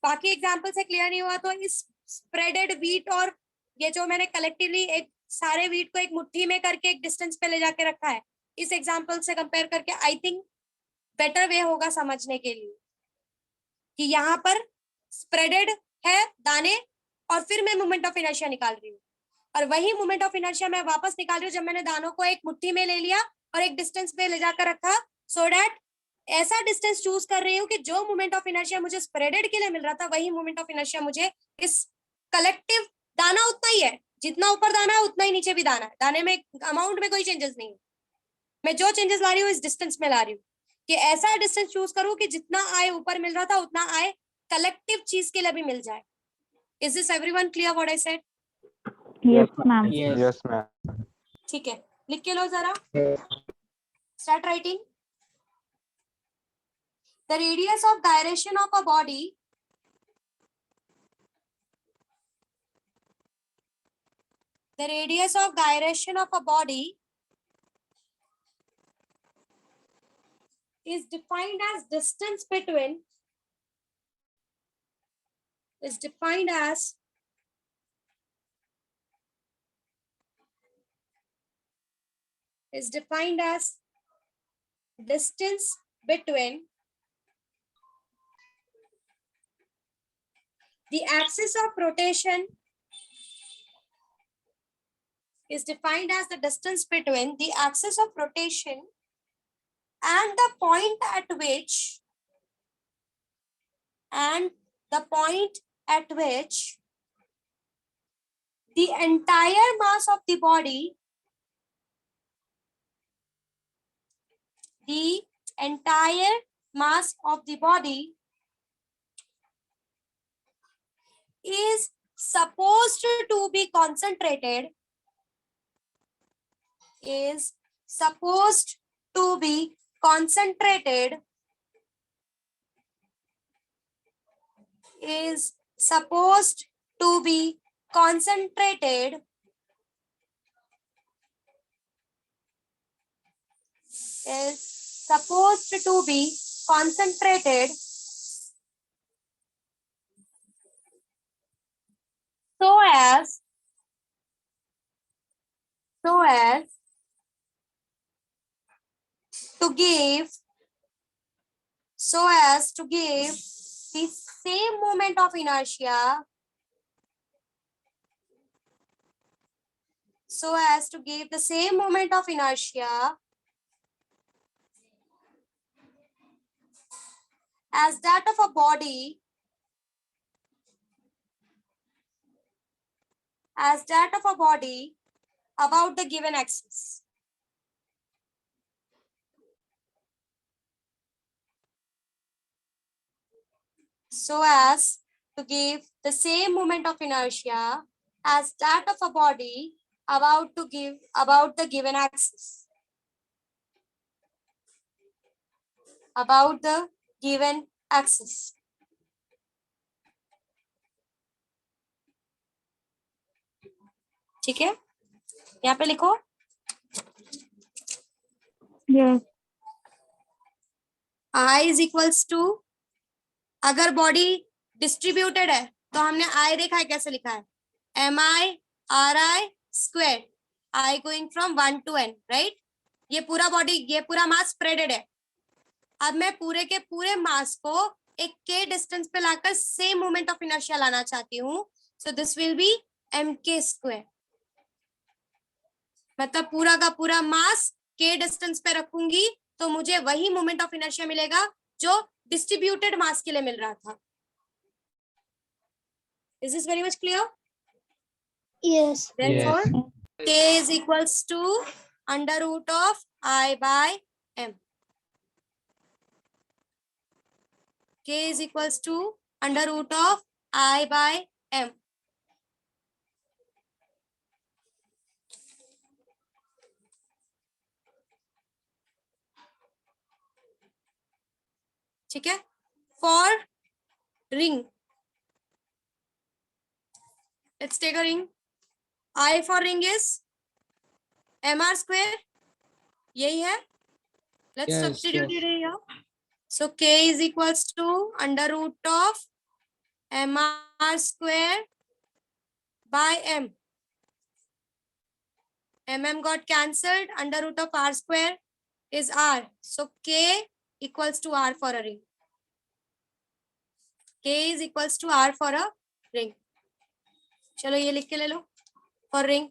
बाकी एग्जाम्पल से क्लियर नहीं हुआ तो इस स्प्रेडेड वीट और ये जो मैंने कलेक्टिवली एक सारे वीट को एक मुट्ठी में करके एक डिस्टेंस पे ले जाके रखा है, इस एग्जाम्पल से कंपेयर करके आई थिंक बेटर वे होगा समझने के लिए कि यहाँ पर स्प्रेडेड है दाने और फिर मैं मोमेंट ऑफ इनर्शिया निकाल रही हूँ, और वही मोमेंट ऑफ इनर्शिया मैं वापस निकाल रही हूँ जब मैंने दानों को एक मुट्ठी में ले लिया और एक डिस्टेंस पे ले जाकर रखा, सो दैट ऐसा डिस्टेंस चूज कर रही हूँ कि जो मोमेंट ऑफ इनर्शिया मुझे स्प्रेडेड के लिए मिल रहा था वही मोमेंट ऑफ इनर्शिया मुझे इस कलेक्टिव, दाना उतना ही है, जितना ऊपर दाना है उतना ही नीचे भी दाना है, दाने में अमाउंट में कोई चेंजेस नहीं है, मैं जो चेंजेस ला रही हूँ इस डिस्टेंस में ला रही हूँ कि ऐसा डिस्टेंस चूज करूँ कि जितना आय ऊपर मिल रहा था उतना आय कलेक्टिव चीज के लिए भी मिल जाए। Is this everyone clear what I said? Yes, ma'am. Yes, ma'am. ठीक है, लिख के लो जरा, start writing. The radius of gyration of a body is defined as distance between distance between the axis of rotation is defined as the distance between the axis of rotation and the point at which the entire mass of the body is supposed to be concentrated so as to give the same moment of inertia as that of a body about the given axis. So as to give the same moment of inertia as that of a body about the given axis. ठीक है, यहाँ पे लिखो Yes. I is equals to, अगर body distributed है तो हमने I देखा है कैसे लिखा है, MI/RI square, I going from 1 to n, right? ये पूरा मास स्प्रेडेड है। अब मैं पूरे के पूरे मास को एक k डिस्टेंस पे लाकर सेम मोमेंट ऑफ इनर्शिया लाना चाहती हूँ, so this will be mk square, मतलब पूरा का पूरा मास k डिस्टेंस पे रखूंगी तो मुझे वही मोमेंट ऑफ इनर्शिया मिलेगा जो डिस्ट्रीब्यूटेड मास के लिए मिल रहा था। Is this very much clear? Yes. Therefore, k is equals to under root of I by m. K is equals to under root of I by m. ठीक है, for ring, let's take a ring. I for ring is mr square, यही है. Let's Yes, substitute yes. it here. So k is equals to under root of mr square by m. Got cancelled. Under root of r square is r. So k equals to r for a ring. K is equals to r for a ring. चलो ये लिख के ले लो for ring.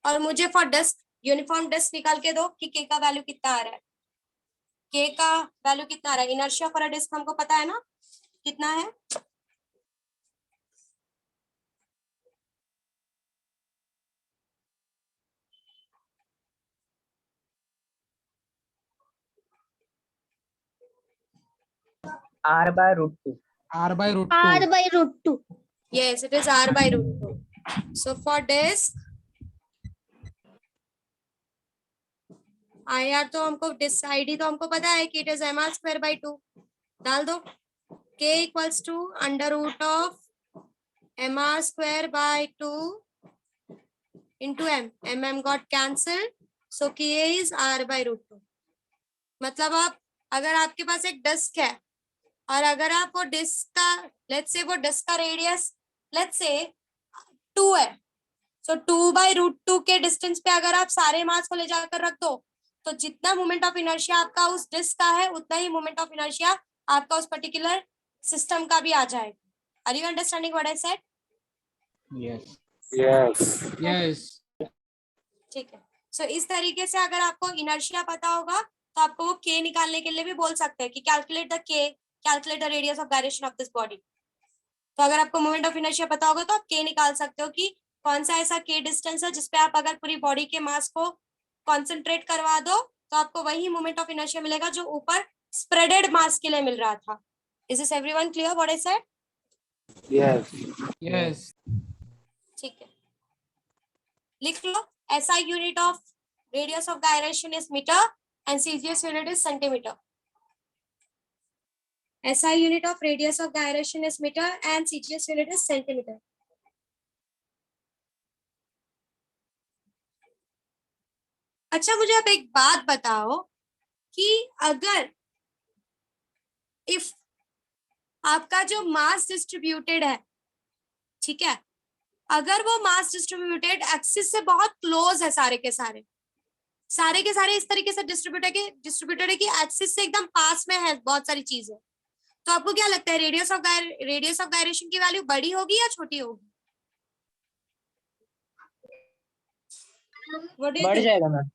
और मुझे for disk uniform disc निकाल के दो कि k का वैल्यू कितना आ रहा है. k का वैल्यू कितना आ रहा है. इनर्शिया फॉर अ डिस्क हमको पता है ना कितना है. R by root 2. R by root 2. R by root 2. Yes, it is r by root 2. So for disk IR तो हमको डिस्क ID तो हमको पता है कि it is mr square by 2. डाल दो. k equals to under root of mr square by 2 into m got cancelled. So k is r by root 2. मतलब आप अगर आपके पास एक डिस्क है और अगर आप वो डिस्क का लेट्स से वो डिस्क का रेडियस लेट्स से 2 है. सो 2 बाई रूट 2 के डिस्टेंस पे अगर आप सारे मास को ले जाकर रख दो तो जितना मोमेंट ऑफ इनर्शिया आपका उस डिस्क का है उतना ही मोमेंट ऑफ इनर्शिया आपका उस पर्टिकुलर सिस्टम का भी आ जाएगा. Are you understanding what I said? Yes. Yes. Yes. ठीक है. सो इस तरीके से अगर आपको इनर्शिया पता होगा तो आपको वो के निकालने के लिए भी बोल सकते हैं कि कैलकुलेट द के, calculate the radius of gyration of this body. तो अगर आपको मोमेंट ऑफ इनर्शिया पता होगा तो आप के निकाल सकते हो कि कौन सा ऐसा के डिस्टेंस है जिसपे आप अगर पूरी बॉडी के मास को कॉन्सेंट्रेट करवा दो तो आपको वही मोमेंट ऑफ इनर्शिया मिलेगा जो ऊपर स्प्रेडेड मास के लिए मिल रहा था. Is this everyone clear what I said? Yes. ठीक है. लिख लो. SI unit of radius of gyration is metre and CGS unit is centimetre. SI unit of radius of gyration is meter and CGS unit is centimeter. अच्छा मुझे आप एक बात बताओ कि अगर इफ आपका जो मास डिस्ट्रीब्यूटेड है, ठीक है, अगर वो मास डिस्ट्रीब्यूटेड एक्सिस से बहुत क्लोज है सारे के सारे इस तरीके से डिस्ट्रीब्यूटेड है कि एक्सिस से एकदम पास में है बहुत सारी चीजें, तो आपको क्या लगता है रेडियस ऑफ गायरेशन की वैल्यू बड़ी होगी या छोटी होगी? बढ़ जाएगा मैम.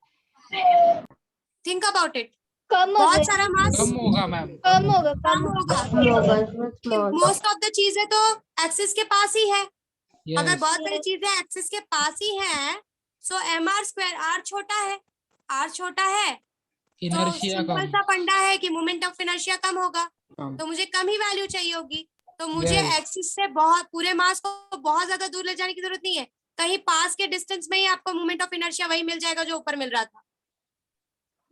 Think about it. कम हो बहुत जाएगा. सारा मास कम होगा मैम. कम होगा. कम होगा. मोस्ट ऑफ द चीजें तो एक्सिस के पास ही है. अगर Yes. बहुत सारी चीजें एक्सिस के पास ही हैं, सो mr स्क्वायर r छोटा है तो Inertia सिंपल कम. सा फंडा है कि मोमेंट ऑफ इनर्शिया कम होगा. कम. तो मुझे कम ही वैल्यू चाहिए होगी. तो मुझे Yes. एक्सिस से बहुत पूरे मास को बहुत ज्यादा दूर ले जाने की जरूरत नहीं है. कहीं पास के डिस्टेंस में ही आपको मोमेंट ऑफ इनर्शिया वही मिल जाएगा जो ऊपर मिल रहा था.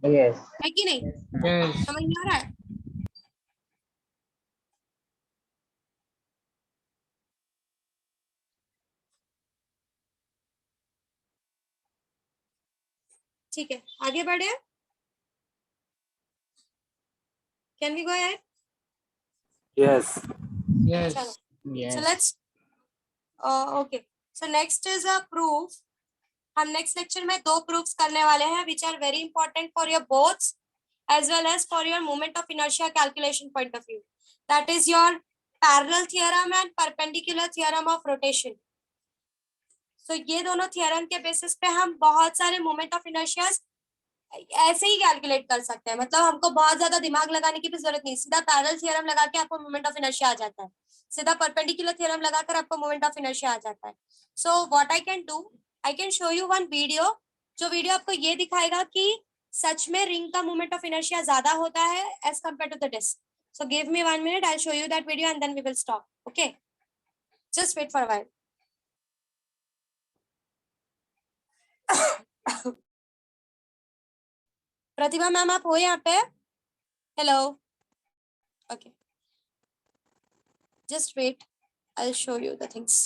Yes. है कि नहीं? Yes. समझ में आ रहा है? ठीक है, आगे बढ़े. Can we go ahead? Yes. Yes. चलो. Yes. So let's okay. So next is a proof. हम नेक्स्ट लेक्चर में 2 प्रूफ्स करने वाले हैं which are very important for your boats as well as for your moment of inertia calculation point of view. That is your parallel theorem and perpendicular theorem of rotation. So ये दोनों theorem के basis पे हम बहुत सारे moment of inertia ऐसे ही calculate कर सकते हैं. मतलब हमको बहुत ज्यादा दिमाग लगाने की भी जरूरत नहीं. सीधा पैरेलल थ्योरम लगा के आपको मोमेंट ऑफ इनर्शिया आ जाता है. सीधा परपेंडिकुलर थ्योरम लगाकर आपको मोमेंट ऑफ इनर्शिया आ जाता है. So what I can do, I can show you one video. जो वीडियो आपको ये दिखाएगा कि सच में रिंग का मोमेंट ऑफ इनर्शिया ज्यादा होता है as compared to the disc. So give me 1 minute, I show you that video and then we will stop. Okay, just wait for a while. Pratibha ma'am आप हो यहाँ पे? Hello. Okay, just wait, I'll show you the things.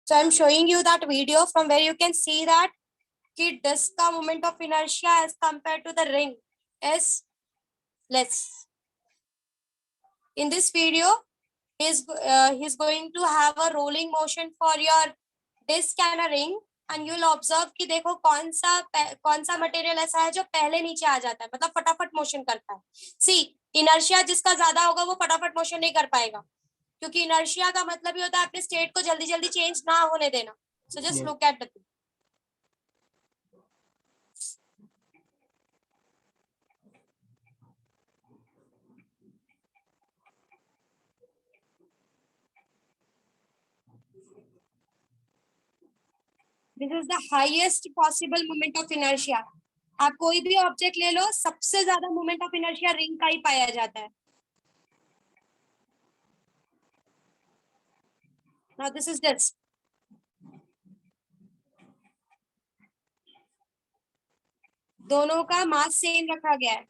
So I'm showing you that video from where you can see that कि disk का moment of inertia as compared to the ring is less. In this video, he's going to have a rolling motion for your disk and a ring, and you'll observe कि देखो कौन सा material ऐसा है जो पहले नीचे आ जाता है, मतलब फटाफट मोशन करता है. सी इनर्शिया जिसका ज्यादा होगा वो फटाफट मोशन नहीं कर पाएगा, क्योंकि इनर्शिया का मतलब ही होता है अपने स्टेट को जल्दी जल्दी चेंज ना होने देना. So just look at the this is the highest possible moment of inertia. आप कोई भी ऑब्जेक्ट ले लो, सबसे ज्यादा मोमेंट ऑफ इनर्शिया रिंग का ही पाया जाता है. Now this is this. दोनों का मास सेम रखा गया है.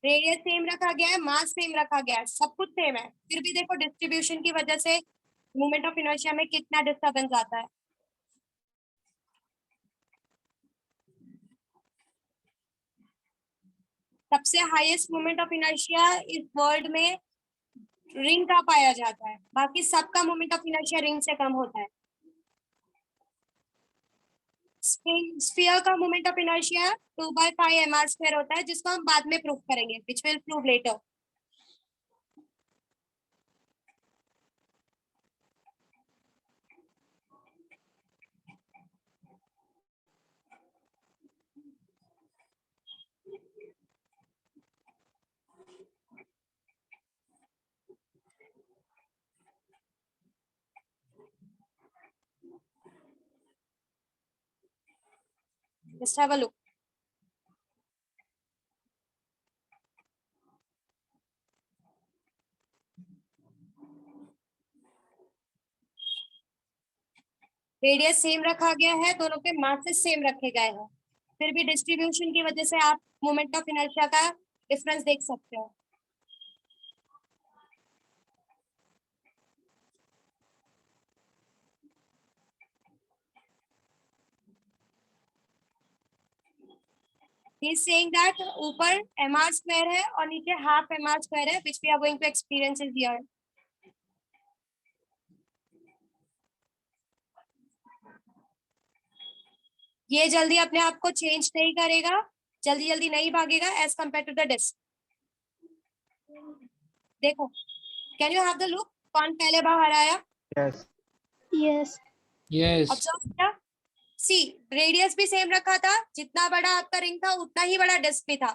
रेडियस सेम रखा गया है, मास सेम रखा गया है, सब कुछ सेम है. फिर भी देखो डिस्ट्रीब्यूशन की वजह से मोमेंट ऑफ इनर्शिया में कितना डिस्टर्बेंस आता है. सबसे हाईएस्ट मोमेंट ऑफ इनर्शिया इस वर्ल्ड में रिंग का पाया जाता है, बाकी सबका मोमेंट ऑफ इनर्शिया रिंग से कम होता है. स्फीयर का मोमेंट ऑफ इनर्शिया 2/5 mr² होता है, जिसको हम बाद में प्रूव करेंगे, which will prove later. Just have a look. Radius same रखा गया है, दोनों के मासेस सेम रखे गए हैं, फिर भी डिस्ट्रीब्यूशन की वजह से आप मोमेंट ऑफ इनर्शिया का डिफरेंस देख सकते हो. He is saying that ऊपर mr² है और नीचे half mr² है, which we are going to experience is here. ये जल्दी अपने आप को चेंज नहीं करेगा, जल्दी जल्दी नहीं भागेगा as compared to the disc. देखो, can you have the look? कौन पहले बाहर आया? Yes. Yes. Yes. ऑब्जर्व किया? सी रेडियस भी सेम रखा था, जितना बड़ा आपका रिंग था उतना ही बड़ा डिस्क भी था,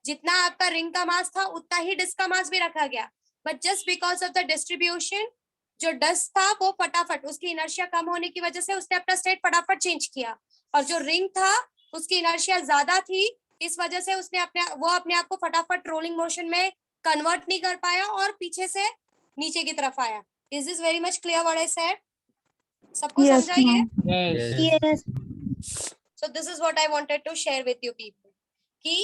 जितना आपका रिंग का मास था उतना ही डिस्क का मास भी रखा गया. But just because of the distribution, जो डिस्क था वो फटाफट, उसकी इनर्शिया कम होने की वजह से उसने अपना स्टेट फटाफट चेंज किया, और जो रिंग था उसकी इनर्शिया ज्यादा थी, इस वजह से उसने अपने आप को फटाफट रोलिंग मोशन में कन्वर्ट नहीं कर पाया और पीछे से नीचे की तरफ आया. Is this very much clear what I said? सबको Yes, समझाइए? ma'am. Yes. Yes. So this is what I wanted to share with you people, कि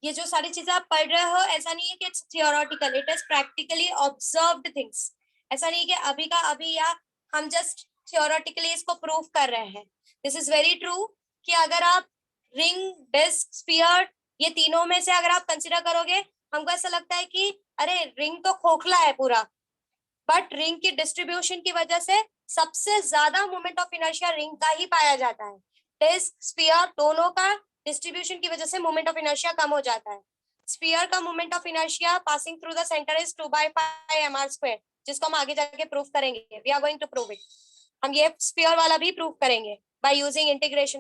ये जो सारी चीजें आप पढ़ रहे हो, ऐसा नहीं है कि it's theoretical, it is practically observed things. ऐसा नहीं है कि अभी का अभी या हम just theoretically इसको प्रूव कर रहे हैं. This is very true कि अगर आप रिंग, डिस्क, स्फीयर, ये तीनों में से अगर आप कंसिडर करोगे, हमको ऐसा लगता है कि अरे रिंग तो खोखला है पूरा, बट रिंग की डिस्ट्रीब्यूशन की वजह से सबसे ज्यादा मोमेंट ऑफ इनर्शिया रिंग का ही पाया जाता है. डिस्क, स्फीयर दोनों का डिस्ट्रीब्यूशन की वजह से मोमेंट ऑफ इनर्शिया कम हो जाता है. स्फीयर का moment of inertia passing through the centre is 2/5 mr², जिसको हम आगे जाके प्रूव करेंगे. We are going to prove it. हम ये स्फीयर वाला भी प्रूव करेंगे बाय यूजिंग इंटीग्रेशन.